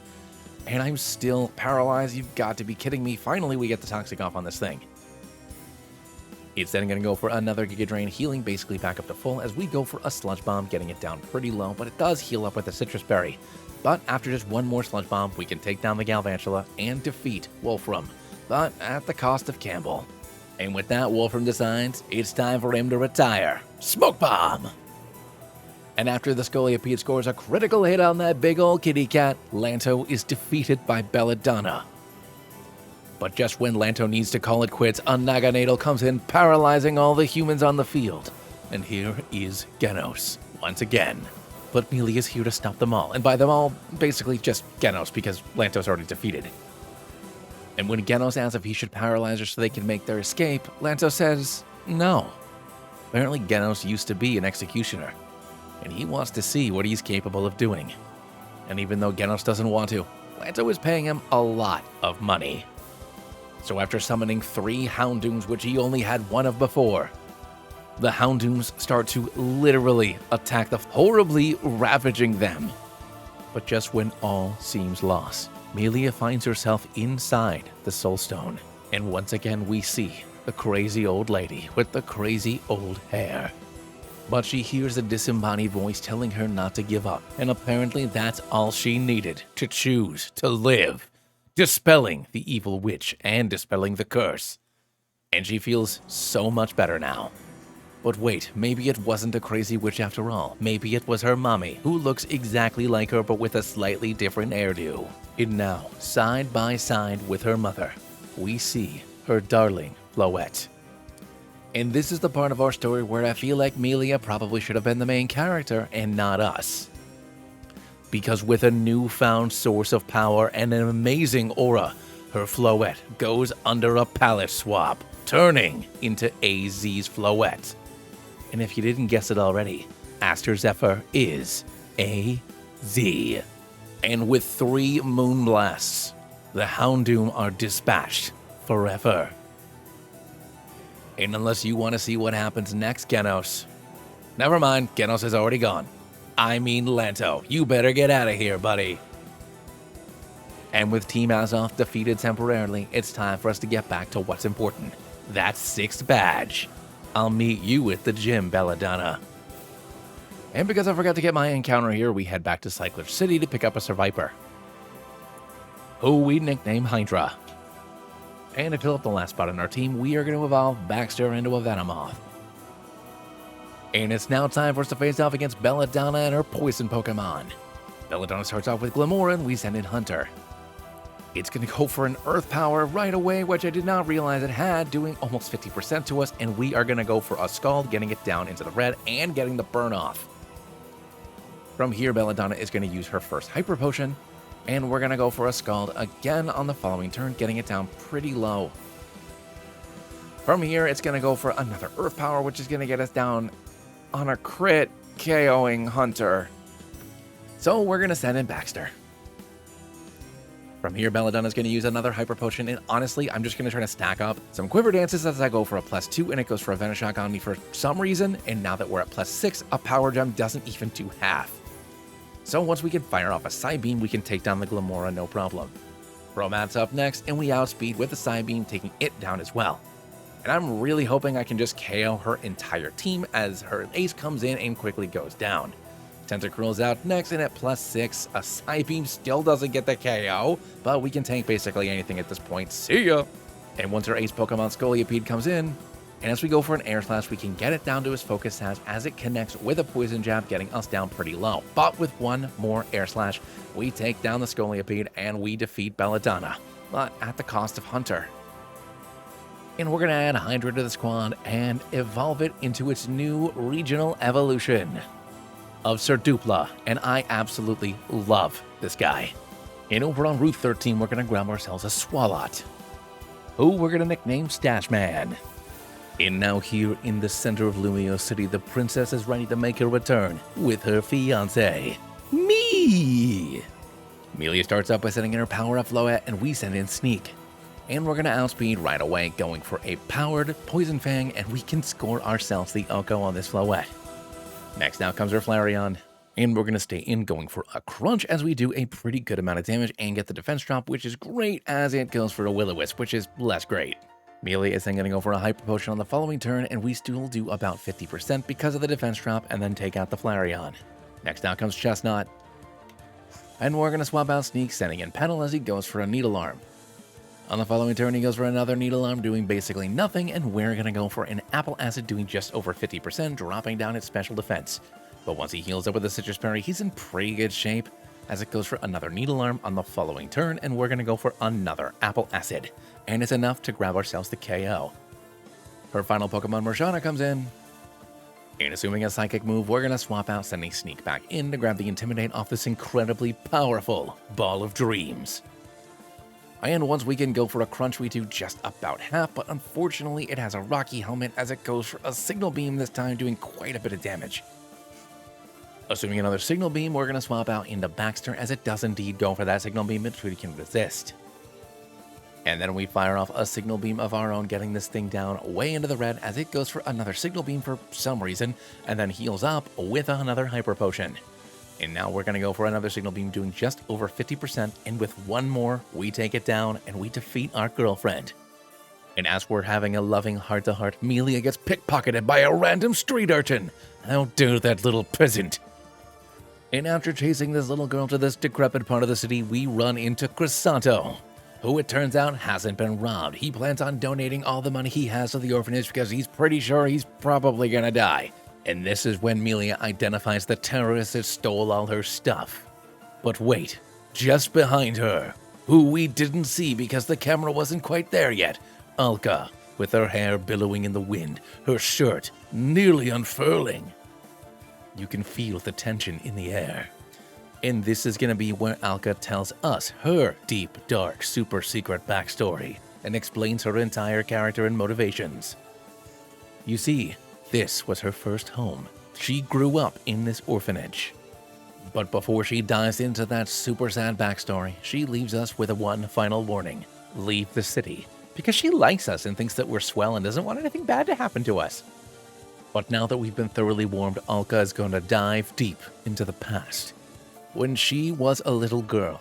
And I'm still paralyzed. You've got to be kidding me. Finally, we get the Toxic off on this thing. It's then going to go for another Giga Drain, healing basically back up to full as we go for a Sludge Bomb, getting it down pretty low, but it does heal up with a Citrus Berry. But after just one more Sludge Bomb, we can take down the Galvantula and defeat Wolfram, but at the cost of Campbell. And with that, Wolfram decides it's time for him to retire. Smoke Bomb! And after the Scolipede scores a critical hit on that big old kitty cat, Lanto is defeated by Belladonna. But just when Lanto needs to call it quits, a Naganadel comes in, paralyzing all the humans on the field. And here is Genos, once again. But Mealy is here to stop them all, and by them all, basically just Genos, because Lanto's already defeated. And when Genos asks if he should paralyze her so they can make their escape, Lanto says no. Apparently Genos used to be an executioner, and he wants to see what he's capable of doing. And even though Genos doesn't want to, Lanto is paying him a lot of money. So after summoning 3 Houndooms, which he only had 1 of before, the Houndooms start to literally attack horribly ravaging them. But just when all seems lost, Melia finds herself inside the Soul Stone. And once again we see the crazy old lady with the crazy old hair. But she hears a disembodied voice telling her not to give up, and apparently that's all she needed to choose to live. Dispelling the evil witch and dispelling the curse. And she feels so much better now. But wait, maybe it wasn't a crazy witch after all. Maybe it was her mommy, who looks exactly like her but with a slightly different hairdo. And now, side by side with her mother, we see her darling Floette. And this is the part of our story where I feel like Melia probably should have been the main character and not us. Because with a newfound source of power and an amazing aura, her Floette goes under a palette swap, turning into AZ's Floette. And if you didn't guess it already, Aster Zephyr is AZ. And with 3 Moonblasts, the Houndoom are dispatched forever. And unless you want to see what happens next, Genos, never mind, Genos is already gone. I mean Lanto, you better get out of here, buddy. And with Team Azoth defeated temporarily, it's time for us to get back to what's important. That 6th badge. I'll meet you at the gym, Belladonna. And because I forgot to get my encounter here, we head back to Cycler City to pick up a Survivor, who we nickname Hydra. And to fill up the last spot in our team, we are going to evolve Baxter into a Venomoth. And it's now time for us to face off against Belladonna and her poison Pokemon. Belladonna starts off with Glamour and we send in Hunter. It's going to go for an Earth Power right away, which I did not realize it had, doing almost 50% to us, and we are going to go for a Scald, getting it down into the red and getting the burn off. From here, Belladonna is going to use her first Hyper Potion, and we're going to go for a Scald again on the following turn, getting it down pretty low. From here, it's going to go for another Earth Power, which is going to get us down on a crit, KOing Hunter. So we're going to send in Baxter. From here, Belladonna's going to use another Hyper Potion, and honestly, I'm just going to try to stack up some Quiver Dances as I go for a +2, and it goes for a Venoshock on me for some reason, and now that we're at +6, a Power Gem doesn't even do half. So once we can fire off a Psybeam, we can take down the Glamora no problem. Romat's up next, and we outspeed with a Psybeam, taking it down as well. And I'm really hoping I can just KO her entire team as her ace comes in and quickly goes down. Tentacruel's out next, and at +6, a Psybeam still doesn't get the KO, but we can tank basically anything at this point. See ya! And once our ace Pokemon Scolipede comes in, and as we go for an Air Slash, we can get it down to his Focus Sash as it connects with a Poison Jab, getting us down pretty low. But with one more Air Slash, we take down the Scolipede and we defeat Belladonna, but at the cost of Hunter. And we're going to add Hydra to the squad and evolve it into its new regional evolution of Serdupla, and I absolutely love this guy. And over on Route 13, we're going to grab ourselves a Swalot, who we're going to nickname Stashman. And now here in the center of Lumio City, the princess is ready to make her return with her fiancé, me! Amelia starts up by sending in her Power-Up Floette, and we send in Sneak. And we're going to outspeed right away, going for a powered Poison Fang, and we can score ourselves the Oko on this Floette. Next now comes her Flareon, And we're going to stay in going for a crunch as we do a pretty good amount of damage and get the defense drop, which is great as it goes for a Will-O-Wisp, which is less great. Melee is then going to go for a Hyper Potion on the following turn, and we still do about 50% because of the defense drop and then take out the Flareon. Next out comes Chestnut. And we're going to swap out Sneak, sending in Petal as he goes for a Needle Arm. On the following turn, he goes for another Needle Arm, doing basically nothing, and we're going to go for an Apple Acid, doing just over 50%, dropping down its special defense. But once he heals up with a Citrus Berry, he's in pretty good shape, as it goes for another Needle Arm on the following turn, and we're going to go for another Apple Acid. And it's enough to grab ourselves the KO. Her final Pokemon, Mershana, comes in. And assuming a Psychic move, we're going to swap out, sending Sneak back in to grab the Intimidate off this incredibly powerful Ball of Dreams. And once we can go for a crunch, we do just about half, but unfortunately it has a Rocky Helmet as it goes for a Signal Beam this time, doing quite a bit of damage. Assuming another Signal Beam, we're going to swap out into Baxter as it does indeed go for that Signal Beam, which we can resist. And then we fire off a Signal Beam of our own, getting this thing down way into the red as it goes for another Signal Beam for some reason, and then heals up with another Hyper Potion. And now we're going to go for another Signal Beam, doing just over 50%, and with one more, we take it down and we defeat our girlfriend. And as we're having a loving heart-to-heart, Melia gets pickpocketed by a random street urchin. How dare that little peasant! And after chasing this little girl to this decrepit part of the city, we run into Chrysanto, who it turns out hasn't been robbed. He plans on donating all the money he has to the orphanage because he's pretty sure he's probably gonna die. And this is when Melia identifies the terrorist that stole all her stuff. But wait, just behind her, who we didn't see because the camera wasn't quite there yet, Alka, with her hair billowing in the wind, her shirt nearly unfurling. You can feel the tension in the air. And this is going to be where Alka tells us her deep, dark, super secret backstory and explains her entire character and motivations. You see, this was her first home. She grew up in this orphanage. But before she dives into that super sad backstory, she leaves us with one final warning. Leave the city. Because she likes us and thinks that we're swell and doesn't want anything bad to happen to us. But now that we've been thoroughly warmed, Alka is going to dive deep into the past. When she was a little girl,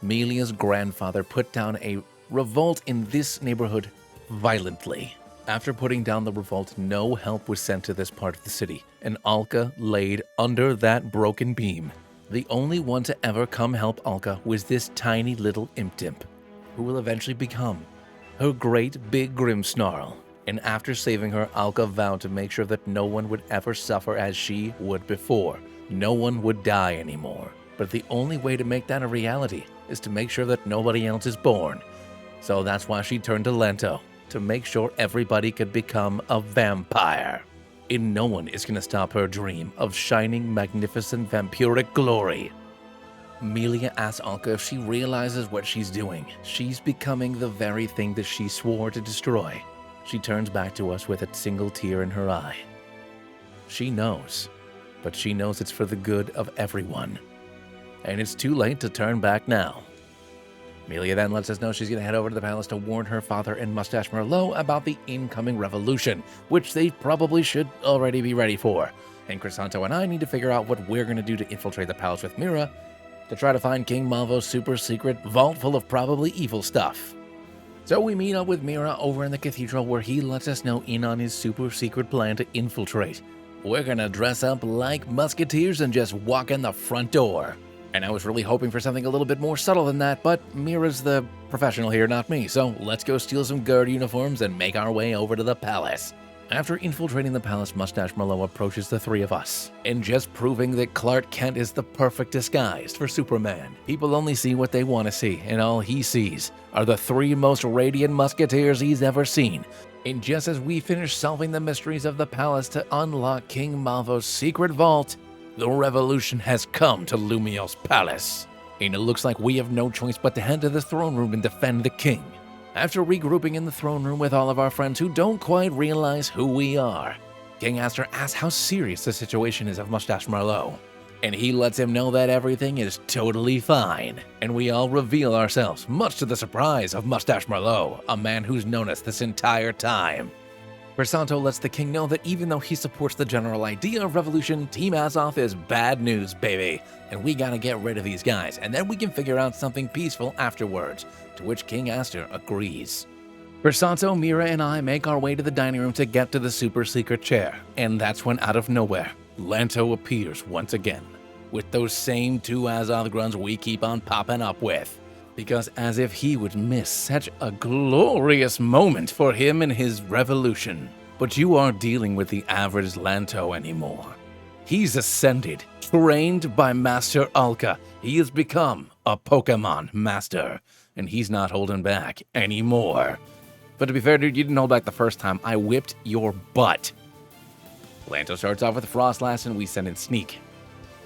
Melia's grandfather put down a revolt in this neighborhood violently. After putting down the revolt, no help was sent to this part of the city, and Alka laid under that broken beam. The only one to ever come help Alka was this tiny little imp, who will eventually become her great big Grimmsnarl. And after saving her, Alka vowed to make sure that no one would ever suffer as she would before. No one would die anymore. But the only way to make that a reality is to make sure that nobody else is born. So that's why she turned to Lento, to make sure everybody could become a vampire. And no one is going to stop her dream of shining, magnificent vampiric glory. Melia asks Alka if she realizes what she's doing. She's becoming the very thing that she swore to destroy. She turns back to us with a single tear in her eye. She knows, but she knows it's for the good of everyone. And it's too late to turn back now. Melia then lets us know she's going to head over to the palace to warn her father and Mustache Merlot about the incoming revolution, which they probably should already be ready for. And Chrysanto and I need to figure out what we're going to do to infiltrate the palace with Mira to try to find King Malvo's super secret vault full of probably evil stuff. So we meet up with Mira over in the cathedral where he lets us know in on his super secret plan to infiltrate. We're gonna dress up like musketeers and just walk in the front door. And I was really hoping for something a little bit more subtle than that, but Mira's the professional here, not me, so let's go steal some guard uniforms and make our way over to the palace. After infiltrating the palace, Mustache Merlot approaches the three of us, and just proving that Clark Kent is the perfect disguise for Superman. People only see what they want to see, and all he sees are the three most radiant musketeers he's ever seen. And just as we finish solving the mysteries of the palace to unlock King Malvo's secret vault, the revolution has come to Lumios's palace. And it looks like we have no choice but to head to the throne room and defend the king. After regrouping in the throne room with all of our friends who don't quite realize who we are, King Aster asks how serious the situation is of Mustache Merlot, and he lets him know that everything is totally fine, and we all reveal ourselves, much to the surprise of Mustache Merlot, a man who's known us this entire time. Grisanto lets the king know that even though he supports the general idea of revolution, Team Azoth is bad news, baby, and we gotta get rid of these guys, and then we can figure out something peaceful afterwards, to which King Aster agrees. Grisanto, Mira, and I make our way to the dining room to get to the super secret chair, and that's when out of nowhere, Lanto appears once again, with those same 2 Azoth grunts we keep on popping up with. Because as if he would miss such a glorious moment for him and his revolution. But you aren't dealing with the average Lanto anymore. He's ascended, trained by Master Alka. He has become a Pokémon master, and he's not holding back anymore. But to be fair, dude, you didn't hold back the first time. I whipped your butt. Lanto starts off with Frostlass, and we send in Sneak.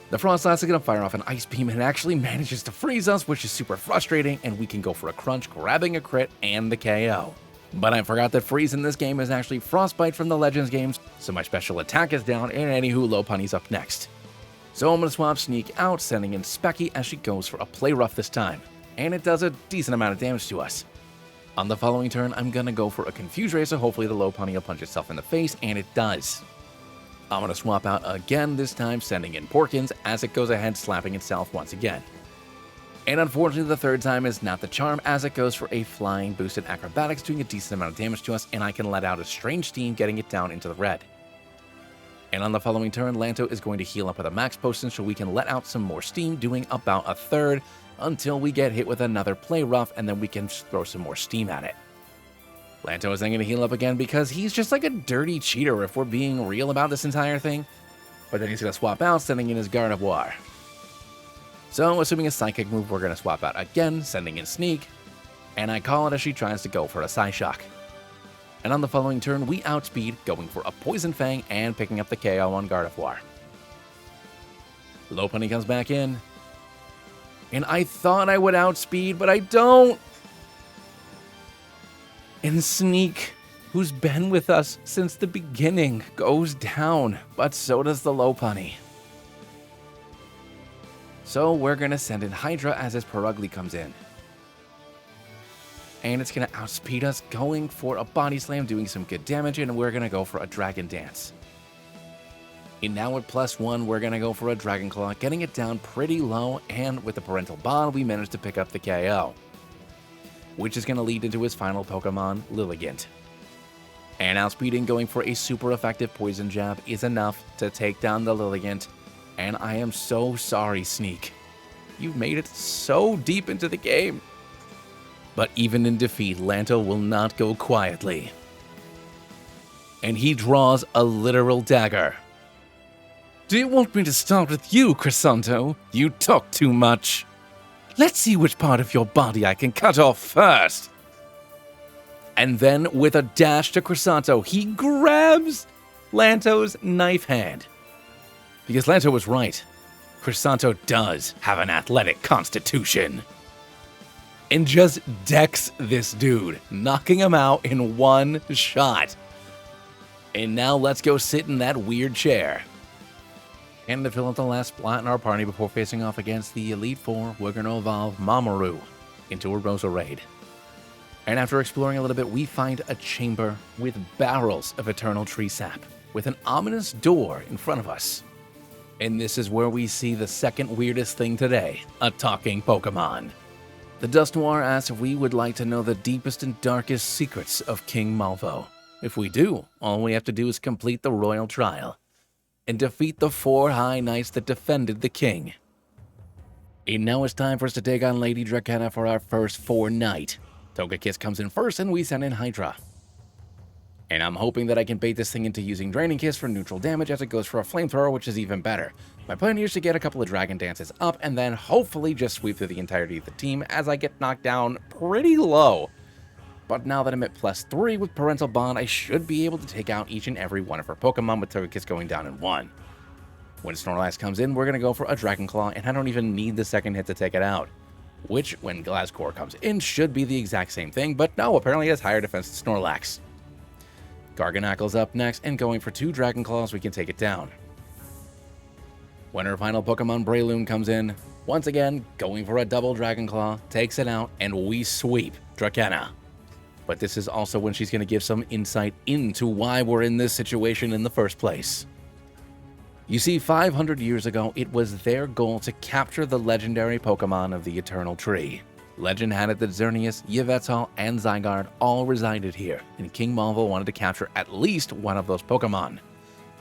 The Frostlass is going to fire off an Ice Beam and actually manages to freeze us, which is super frustrating, and we can go for a crunch, grabbing a crit and the KO. But I forgot that freeze in this game is actually Frostbite from the Legends games, so my special attack is down, and anywho, Lopunny's up next. So I'm going to swap Sneak out, sending in Specky as she goes for a Play Rough this time, and it does a decent amount of damage to us. On the following turn, I'm going to go for a Confuse Ray, so hopefully the Lopunny will punch itself in the face, and it does. I'm going to swap out again, this time sending in Porkins as it goes ahead slapping itself once again. And unfortunately the third time is not the charm as it goes for a Flying Boosted Acrobatics doing a decent amount of damage to us, and I can let out a Strange Steam getting it down into the red. And on the following turn, Lanto is going to heal up with a Max Potion so we can let out some more steam doing about a third until we get hit with another Play Rough, and then we can throw some more steam at it. Lanto is then going to heal up again because he's just like a dirty cheater if we're being real about this entire thing. But then he's going to swap out, sending in his Gardevoir. So, assuming a Psychic move, we're going to swap out again, sending in Sneak. And I call it as she tries to go for a Psyshock. And on the following turn, we outspeed, going for a Poison Fang and picking up the KO on Gardevoir. Lopunny comes back in. And I thought I would outspeed, but I don't. And Sneak, who's been with us since the beginning, goes down, but so does the Lopunny. So we're going to send in Hydra as his Perugly comes in. And it's going to outspeed us, going for a Body Slam, doing some good damage, and we're going to go for a Dragon Dance. And now at +1, we're going to go for a Dragon Claw, getting it down pretty low, and with the Parental Bond, we managed to pick up the KO. Which is going to lead into his final Pokemon, Lilligant. And outspeeding, going for a super effective Poison Jab is enough to take down the Lilligant, and I am so sorry, Sneak. You've made it so deep into the game. But even in defeat, Lanto will not go quietly. And he draws a literal dagger. Do you want me to start with you, Grisanto? You talk too much. Let's see which part of your body I can cut off first. And then, with a dash to Grisanto, he grabs Lanto's knife hand. Because Lanto was right. Grisanto does have an athletic constitution. And just decks this dude, knocking him out in one shot. And now let's go sit in that weird chair. And to fill out the last spot in our party before facing off against the Elite Four, we're going to evolve Mamoru into a Roserade. And after exploring a little bit, we find a chamber with barrels of Eternal Tree Sap, with an ominous door in front of us. And this is where we see the second weirdest thing today, a talking Pokemon. The Dusknoir asks if we would like to know the deepest and darkest secrets of King Malvo. If we do, all we have to do is complete the royal trial and defeat the 4 High Knights that defended the king. And now it's time for us to take on Lady Drakena for our first 4 Knight. Togekiss comes in first, and we send in Hydra. And I'm hoping that I can bait this thing into using Draining Kiss for neutral damage as it goes for a Flamethrower, which is even better. My plan here is to get a couple of Dragon Dances up, and then hopefully just sweep through the entirety of the team as I get knocked down pretty low. But now that I'm at +3 with Parental Bond, I should be able to take out each and every one of her Pokemon with Togekiss going down in 1. When Snorlax comes in, we're going to go for a Dragon Claw, and I don't even need the second hit to take it out. Which, when Glasgow comes in, should be the exact same thing, but no, apparently it has higher defense than Snorlax. Garganacle's up next, and going for 2 Dragon Claws, we can take it down. When our final Pokemon, Breloom, comes in, once again, going for a double Dragon Claw, takes it out, and we sweep Drakena. But this is also when she's going to give some insight into why we're in this situation in the first place. You see, 500 years ago, it was their goal to capture the legendary Pokemon of the Eternal Tree. Legend had it that Xerneas, Yveltal, and Zygarde all resided here, and King Malvo wanted to capture at least one of those Pokemon.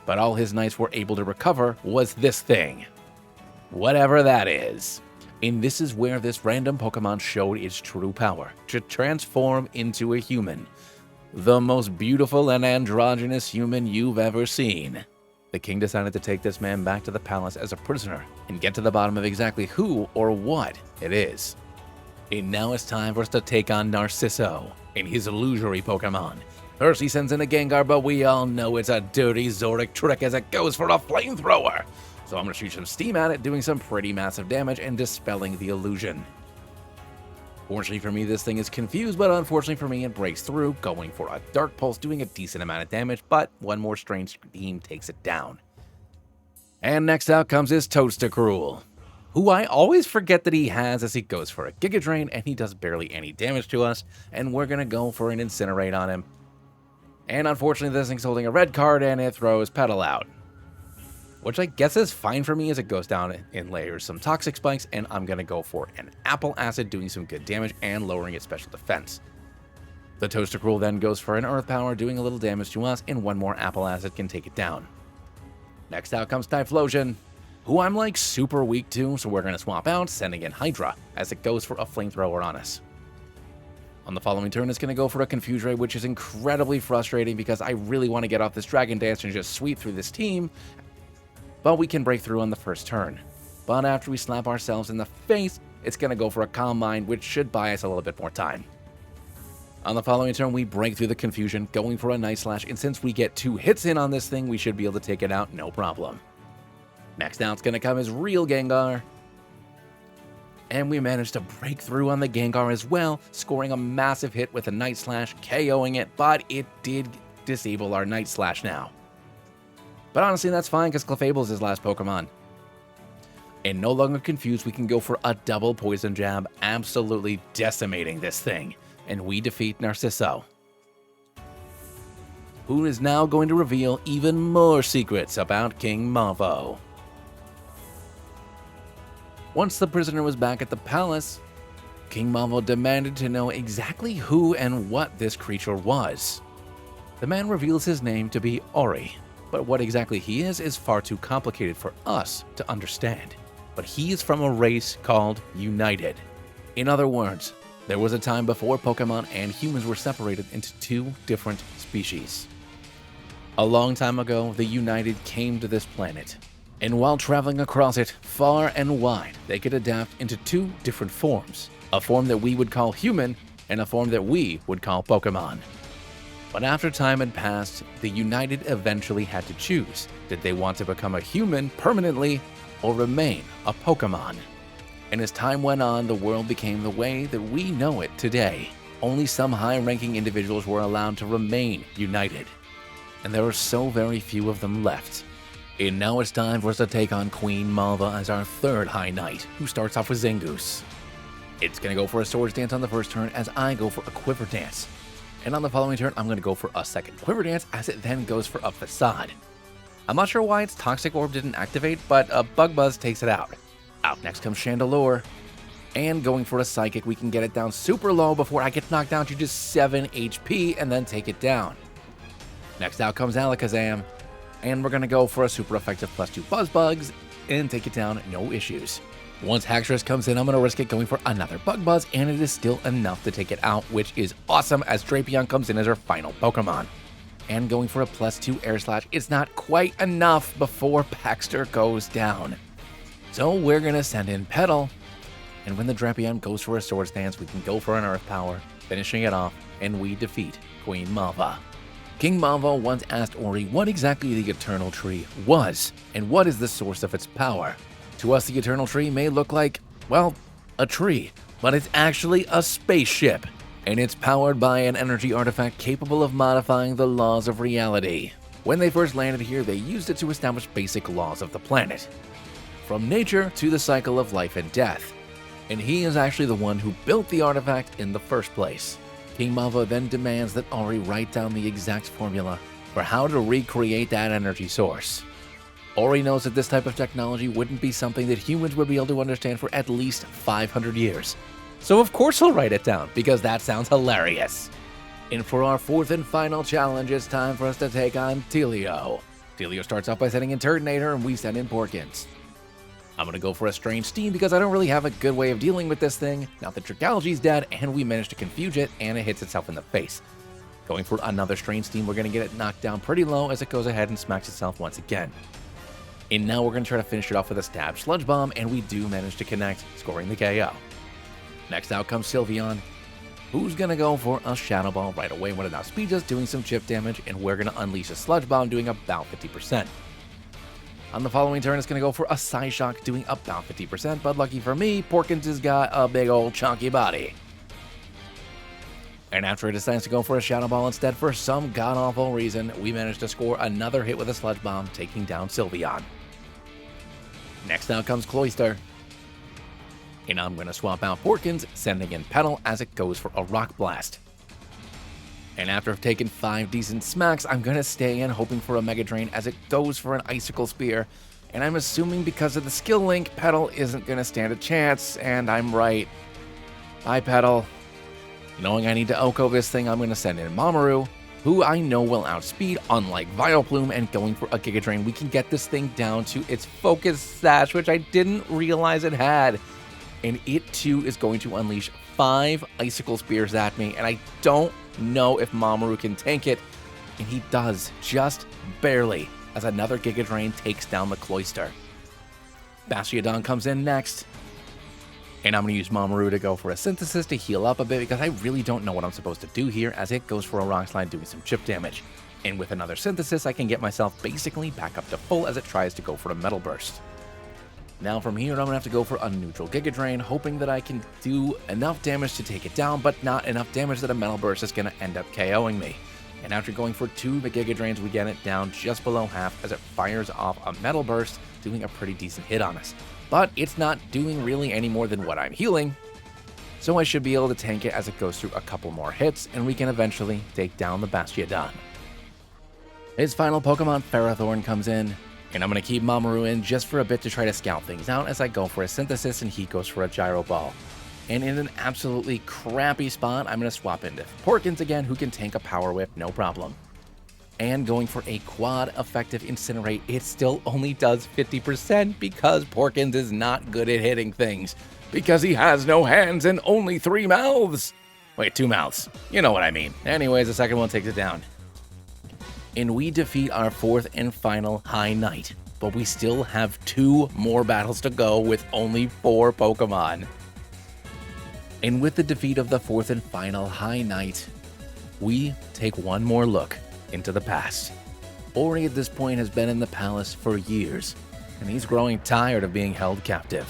But all his knights were able to recover was this thing. Whatever that is. And this is where this random Pokemon showed its true power, to transform into a human. The most beautiful and androgynous human you've ever seen. The king decided to take this man back to the palace as a prisoner and get to the bottom of exactly who or what it is. And now it's time for us to take on Narciso and his illusory Pokemon. First he sends in a Gengar, but we all know it's a dirty Zodic trick as it goes for a flamethrower. So I'm going to shoot some steam at it, doing some pretty massive damage and dispelling the illusion. Fortunately for me, this thing is confused, but unfortunately for me, it breaks through, going for a Dark Pulse, doing a decent amount of damage, but one more Strange Beam takes it down. And next out comes his Toadstacruel, who I always forget that he has as he goes for a Giga Drain, and he does barely any damage to us, and we're going to go for an Incinerate on him. And unfortunately, this thing's holding a red card, and it throws Petal out. Which I guess is fine for me as it goes down in layers some Toxic Spikes, and I'm going to go for an Apple Acid, doing some good damage and lowering its special defense. The Toadstacruel then goes for an Earth Power, doing a little damage to us, and one more Apple Acid can take it down. Next out comes Typhlosion, who I'm like super weak to, so we're going to swap out, sending in Hydra, as it goes for a Flamethrower on us. On the following turn, it's going to go for a Confuse Ray, which is incredibly frustrating because I really want to get off this Dragon Dance and just sweep through this team, but we can break through on the first turn. But after we slap ourselves in the face, it's going to go for a Calm Mind, which should buy us a little bit more time. On the following turn, we break through the confusion, going for a Night Slash, and since we get 2 hits in on this thing, we should be able to take it out, no problem. Next out's going to come is Real Gengar. And we managed to break through on the Gengar as well, scoring a massive hit with a Night Slash, KOing it, but it did disable our Night Slash now. But honestly, that's fine because Clefable is his last Pokemon. And no longer confused, we can go for a double Poison Jab, absolutely decimating this thing. And we defeat Narciso, who is now going to reveal even more secrets about King Malvo. Once the prisoner was back at the palace, King Malvo demanded to know exactly who and what this creature was. The man reveals his name to be Ori. But what exactly he is far too complicated for us to understand. But he is from a race called United. In other words, there was a time before Pokemon and humans were separated into 2 different species. A long time ago, the United came to this planet. And while traveling across it far and wide, they could adapt into 2 different forms. A form that we would call human, and a form that we would call Pokemon. But after time had passed, the United eventually had to choose. Did they want to become a human permanently or remain a Pokemon? And as time went on, the world became the way that we know it today. Only some high-ranking individuals were allowed to remain united. And there are so very few of them left. And now it's time for us to take on Queen Malva as our 3rd High Knight, who starts off with Zangoose. It's going to go for a Swords Dance on the first turn as I go for a Quiver Dance. And on the following turn, I'm going to go for a second Quiver Dance as it then goes for a Facade. I'm not sure why its Toxic Orb didn't activate, but a Bug Buzz takes it out. Out next comes Chandelure. And going for a Psychic, we can get it down super low before I get knocked down to just 7 HP and then take it down. Next out comes Alakazam. And we're going to go for a super effective +2 Buzz Bugs and take it down, no issues. Once Haxorus comes in, I'm going to risk it going for another Bug Buzz, and it is still enough to take it out, which is awesome as Drapion comes in as our final Pokemon. And going for a +2 Air Slash, it's not quite enough before Baxter goes down. So we're going to send in Petal, and when the Drapion goes for a Swords Dance, we can go for an Earth Power, finishing it off, and we defeat Queen Malva. King Malvo once asked Ori what exactly the Eternal Tree was, and what is the source of its power. To us, the Eternal Tree may look like, well, a tree, but it's actually a spaceship, and it's powered by an energy artifact capable of modifying the laws of reality. When they first landed here, they used it to establish basic laws of the planet, from nature to the cycle of life and death, and he is actually the one who built the artifact in the first place. King Malvo then demands that Ori write down the exact formula for how to recreate that energy source. Ori knows that this type of technology wouldn't be something that humans would be able to understand for at least 500 years. So of course he'll write it down, because that sounds hilarious. And for our fourth and final challenge, it's time for us to take on Telio. Telio starts off by sending in Turtonator, and we send in Porkins. I'm going to go for a Strange Steam because I don't really have a good way of dealing with this thing. Now that Trichology's dead, and we managed to confuse it, and it hits itself in the face. Going for another Strange Steam, we're going to get it knocked down pretty low as it goes ahead and smacks itself once again. And now we're going to try to finish it off with a Stab Sludge Bomb, and we do manage to connect, scoring the KO. Next out comes Sylveon, who's going to go for a Shadow Ball right away when it outspeeds us, doing some chip damage, and we're going to unleash a Sludge Bomb, doing about 50%. On the following turn, it's going to go for a Psyshock, doing about 50%, but lucky for me, Porkins has got a big old chunky body. And after it decides to go for a Shadow Ball instead, for some god-awful reason, we managed to score another hit with a Sludge Bomb, taking down Sylveon. Next out comes Cloyster. And I'm going to swap out Porkins, sending in Petal as it goes for a Rock Blast. And after I've taken 5 decent smacks, I'm going to stay in, hoping for a Mega Drain as it goes for an Icicle Spear. And I'm assuming because of the skill link, Petal isn't going to stand a chance, and I'm right. Bye, Petal. Knowing I need to Oko this thing, I'm going to send in Mamoru, who I know will outspeed, unlike Vileplume, and going for a Giga Drain, we can get this thing down to its Focus Sash, which I didn't realize it had. And it too is going to unleash 5 Icicle Spears at me, and I don't know if Mamoru can tank it, and he does, just barely, as another Giga Drain takes down the Cloyster. Bastiodon comes in next, and I'm going to use Mamoru to go for a Synthesis to heal up a bit, because I really don't know what I'm supposed to do here, as it goes for a Rock Slide, doing some chip damage. And with another Synthesis, I can get myself basically back up to full as it tries to go for a Metal Burst. Now from here, I'm going to have to go for a neutral Giga Drain, hoping that I can do enough damage to take it down, but not enough damage that a Metal Burst is going to end up KOing me. And after going for 2 Giga Drains, we get it down just below half as it fires off a Metal Burst, doing a pretty decent hit on us. But it's not doing really any more than what I'm healing, so I should be able to tank it as it goes through a couple more hits, and we can eventually take down the Bastiodon. His final Pokemon, Ferrothorn, comes in, and I'm going to keep Mamoru in just for a bit to try to scout things out as I go for a Synthesis and he goes for a Gyro Ball. And in an absolutely crappy spot, I'm going to swap into Porkins again, who can tank a Power Whip, no problem. And going for a quad effective Incinerate, it still only does 50% because Porkins is not good at hitting things. Because he has no hands and only 3 mouths. Wait, 2 mouths. You know what I mean. Anyways, the second one takes it down. And we defeat our 4th and final High Knight, but we still have 2 more battles to go with only 4 Pokemon. And with the defeat of the 4th and final High Knight, we take one more look into the past. Ori at this point has been in the palace for years, and he's growing tired of being held captive.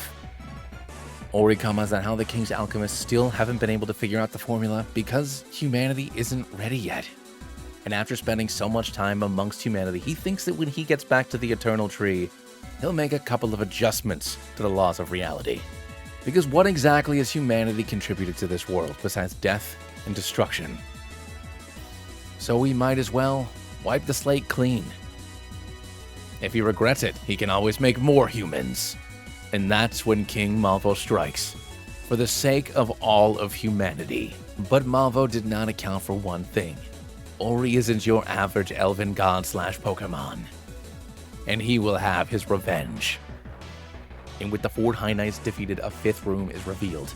Ori comments on how the King's alchemists still haven't been able to figure out the formula because humanity isn't ready yet. And after spending so much time amongst humanity, he thinks that when he gets back to the Eternal Tree, he'll make a couple of adjustments to the laws of reality. Because what exactly has humanity contributed to this world besides death and destruction? So we might as well wipe the slate clean. If he regrets it, he can always make more humans. And that's when King Malvo strikes, for the sake of all of humanity. But Malvo did not account for one thing. Ori isn't your average elven god / Pokemon. And he will have his revenge. And with the 4 High Knights defeated, a 5th room is revealed.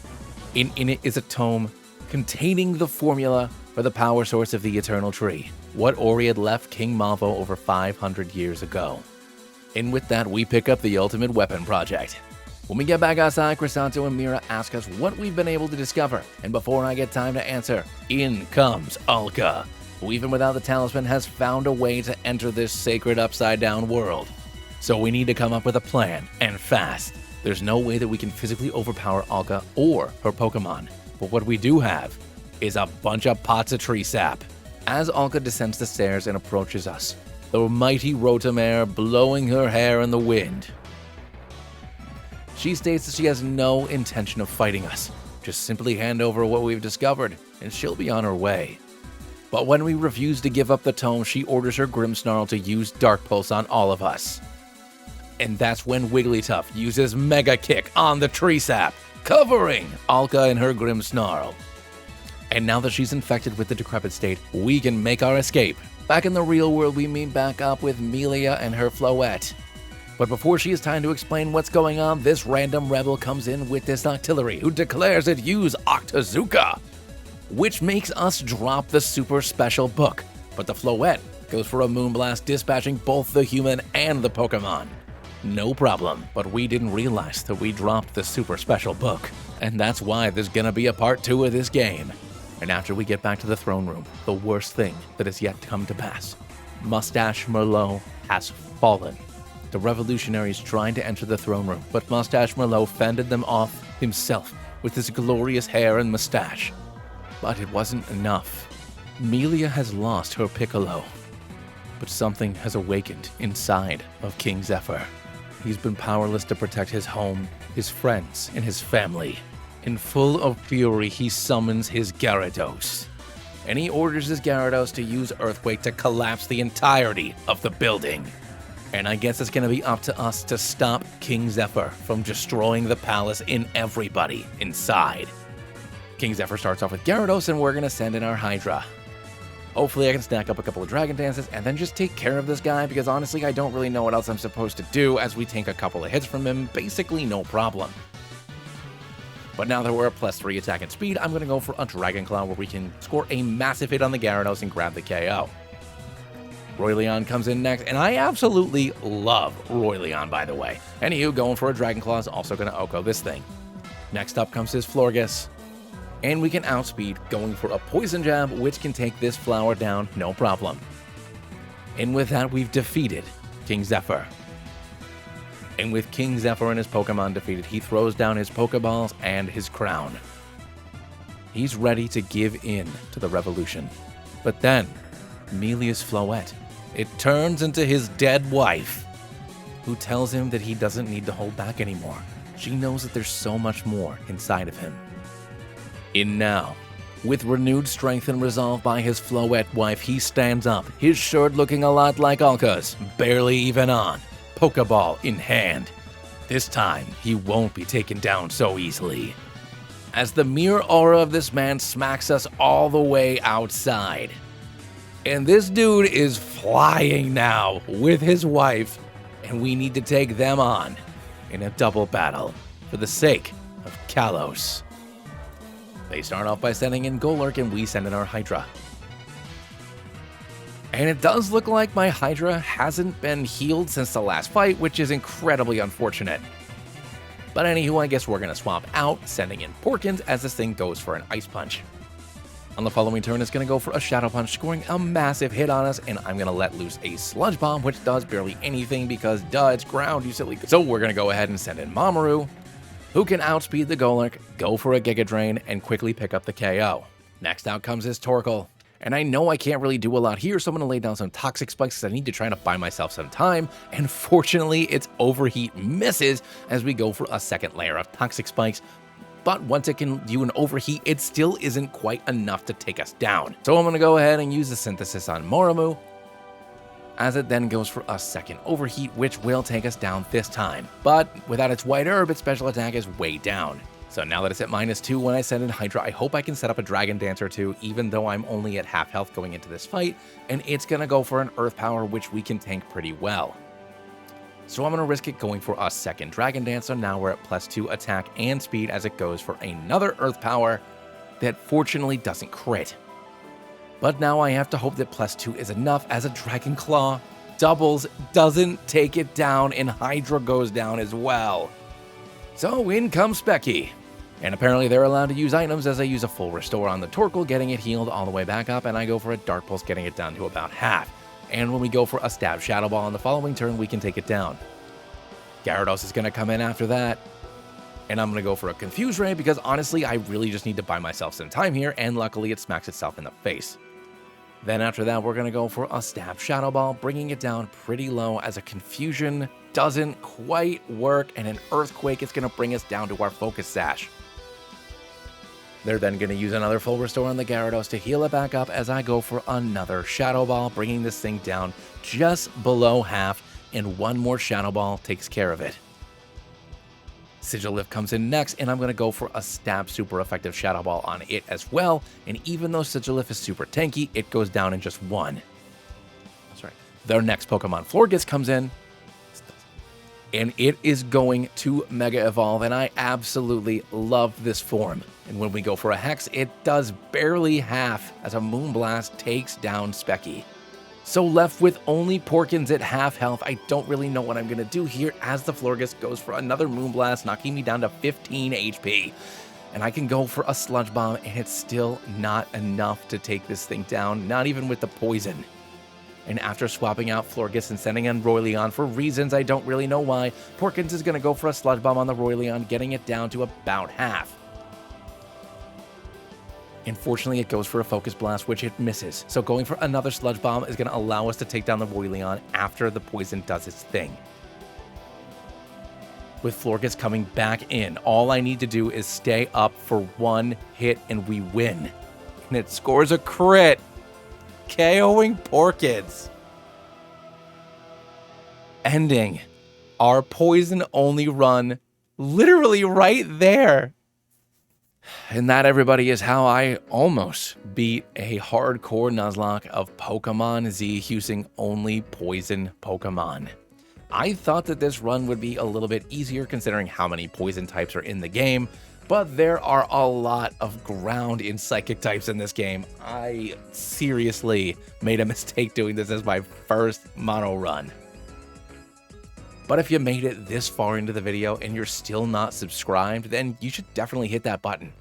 And in it is a tome containing the formula for the power source of the Eternal Tree, what Ori had left King Malvo over 500 years ago. And with that, we pick up the Ultimate Weapon Project. When we get back outside, Crisanto and Mira ask us what we've been able to discover, and before I get time to answer, in comes Alka, who even without the talisman has found a way to enter this sacred upside-down world. So we need to come up with a plan, and fast. There's no way that we can physically overpower Alka or her Pokemon, but what we do have is a bunch of pots of tree sap. As Alka descends the stairs and approaches us, the mighty Rotomare blowing her hair in the wind. She states that she has no intention of fighting us, Just simply hand over what we've discovered, and she'll be on her way. But when we refuse to give up the tome, she orders her Grimmsnarl to use Dark Pulse on all of us. And that's when Wigglytuff uses Mega Kick on the tree sap, covering Alka and her Grimmsnarl. And now that she's infected with the Decrepit State, we can make our escape. Back in the real world, we meet back up with Melia and her Floette. But before she has time to explain what's going on, this random rebel comes in with this Octillery, who declares it use Octazooka, which makes us drop the super special book. But the Floette goes for a Moonblast, dispatching both the human and the Pokemon. No problem, but we didn't realize that we dropped the super special book. And that's why there's gonna be a part 2 of this game. And after we get back to the throne room, the worst thing that has yet to come to pass. Mustache Merlot has fallen. The revolutionaries tried to enter the throne room, but Mustache Merlot fended them off himself with his glorious hair and mustache. But it wasn't enough. Melia has lost her Piccolo, but something has awakened inside of King Zephyr. He's been powerless to protect his home, his friends, and his family. In full of fury, he summons his Gyarados. And he orders his Gyarados to use Earthquake to collapse the entirety of the building. And I guess it's going to be up to us to stop King Zephyr from destroying the palace and everybody inside. King Zephyr starts off with Gyarados, and we're going to send in our Hydra. Hopefully I can stack up a couple of Dragon Dances and then just take care of this guy, because honestly I don't really know what else I'm supposed to do as we take a couple of hits from him, basically no problem. But now that we're at +3 attack and speed, I'm going to go for a Dragon Claw where we can score a massive hit on the Gyarados and grab the KO. Royleon comes in next, and I absolutely love Royleon, by the way. Anywho, going for a Dragon Claw is also going to Oko this thing. Next up comes his Florges. And we can outspeed, going for a Poison Jab, which can take this flower down, no problem. And with that, we've defeated King Zephyr. And with King Zephyr and his Pokemon defeated, he throws down his Pokeballs and his crown. He's ready to give in to the revolution. But then, Melia's Floette, it turns into his dead wife, who tells him that he doesn't need to hold back anymore. She knows that there's so much more inside of him. And now, with renewed strength and resolve by his Floette wife, he stands up, his shirt looking a lot like Alka's, barely even on, Pokeball in hand. This time, he won't be taken down so easily, as the mere aura of this man smacks us all the way outside. And this dude is flying now with his wife, and we need to take them on in a double battle for the sake of Kalos. They start off by sending in Golurk, and we send in our Hydra. And it does look like my Hydra hasn't been healed since the last fight, which is incredibly unfortunate. But anywho, I guess we're going to swap out, sending in Porkins as this thing goes for an Ice Punch. On the following turn, it's going to go for a Shadow Punch, scoring a massive hit on us, and I'm going to let loose a Sludge Bomb, which does barely anything because, duh, it's ground, you silly. So we're going to go ahead and send in Mamoru, who can outspeed the Golurk, go for a Giga Drain, and quickly pick up the KO. Next out comes his Torkoal. And I know I can't really do a lot here, so I'm going to lay down some Toxic Spikes because I need to try to buy myself some time. And fortunately, its Overheat misses as we go for a second layer of Toxic Spikes. But once it can do an Overheat, it still isn't quite enough to take us down. So I'm going to go ahead and use the Synthesis on Moromu, as it then goes for a second Overheat, which will take us down this time. But without its White Herb, its special attack is way down. So now that it's at -2 when I send in Hydra, I hope I can set up a Dragon Dance or two, even though I'm only at half health going into this fight, and it's going to go for an Earth Power, which we can tank pretty well. So I'm going to risk it going for a second Dragon Dance, so now we're at +2 attack and speed as it goes for another Earth Power that fortunately doesn't crit. But now I have to hope that +2 is enough, as a Dragon Claw doubles, doesn't take it down, and Hydra goes down as well. So in comes Specky. And apparently they're allowed to use items, as I use a full restore on the Torkoal, getting it healed all the way back up, and I go for a Dark Pulse, getting it down to about half. And when we go for a Stab Shadow Ball on the following turn, we can take it down. Gyarados is going to come in after that. And I'm going to go for a Confuse Ray, because honestly, I really just need to buy myself some time here, and luckily it smacks itself in the face. Then after that, we're going to go for a Stab Shadow Ball, bringing it down pretty low, as a Confusion doesn't quite work, and an Earthquake is going to bring us down to our Focus Sash. They're then going to use another full restore on the Gyarados to heal it back up as I go for another Shadow Ball, bringing this thing down just below half, and one more Shadow Ball takes care of it. Sigilyph comes in next, and I'm going to go for a stab super effective Shadow Ball on it as well, and even though Sigilyph is super tanky, it goes down in just one. That's right. Their next Pokemon, Florges, comes in, and it is going to Mega Evolve, and I absolutely love this form. And when we go for a Hex, it does barely half as a Moonblast takes down Specky. So left with only Porkins at half health, I don't really know what I'm going to do here as the Florges goes for another Moonblast, knocking me down to 15 HP. And I can go for a Sludge Bomb, and it's still not enough to take this thing down, not even with the poison. And after swapping out Florges and sending in Royleon for reasons I don't really know why, Porkins is going to go for a Sludge Bomb on the Royleon, getting it down to about half. Unfortunately, it goes for a Focus Blast, which it misses. So going for another Sludge Bomb is going to allow us to take down the Royleon after the poison does its thing. With Florges coming back in, all I need to do is stay up for one hit and we win. And it scores a crit, KOing Porkins. Ending our poison-only run literally right there. And that, everybody, is how I almost beat a hardcore Nuzlocke of Pokemon Z using only poison Pokemon. I thought that this run would be a little bit easier considering how many poison types are in the game, but there are a lot of ground in psychic types in this game. I seriously made a mistake doing this as my first mono run. But if you made it this far into the video and you're still not subscribed, then you should definitely hit that button.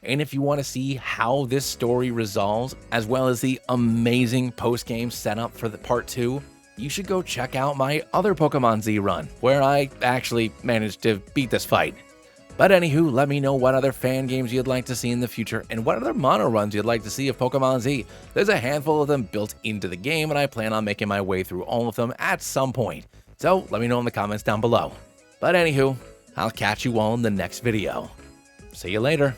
And if you want to see how this story resolves, as well as the amazing post-game setup for the part 2, you should go check out my other Pokemon Z run, where I actually managed to beat this fight. But anywho, let me know what other fan games you'd like to see in the future, and what other mono runs you'd like to see of Pokemon Z. There's a handful of them built into the game, and I plan on making my way through all of them at some point. So let me know in the comments down below. But anywho, I'll catch you all in the next video. See you later.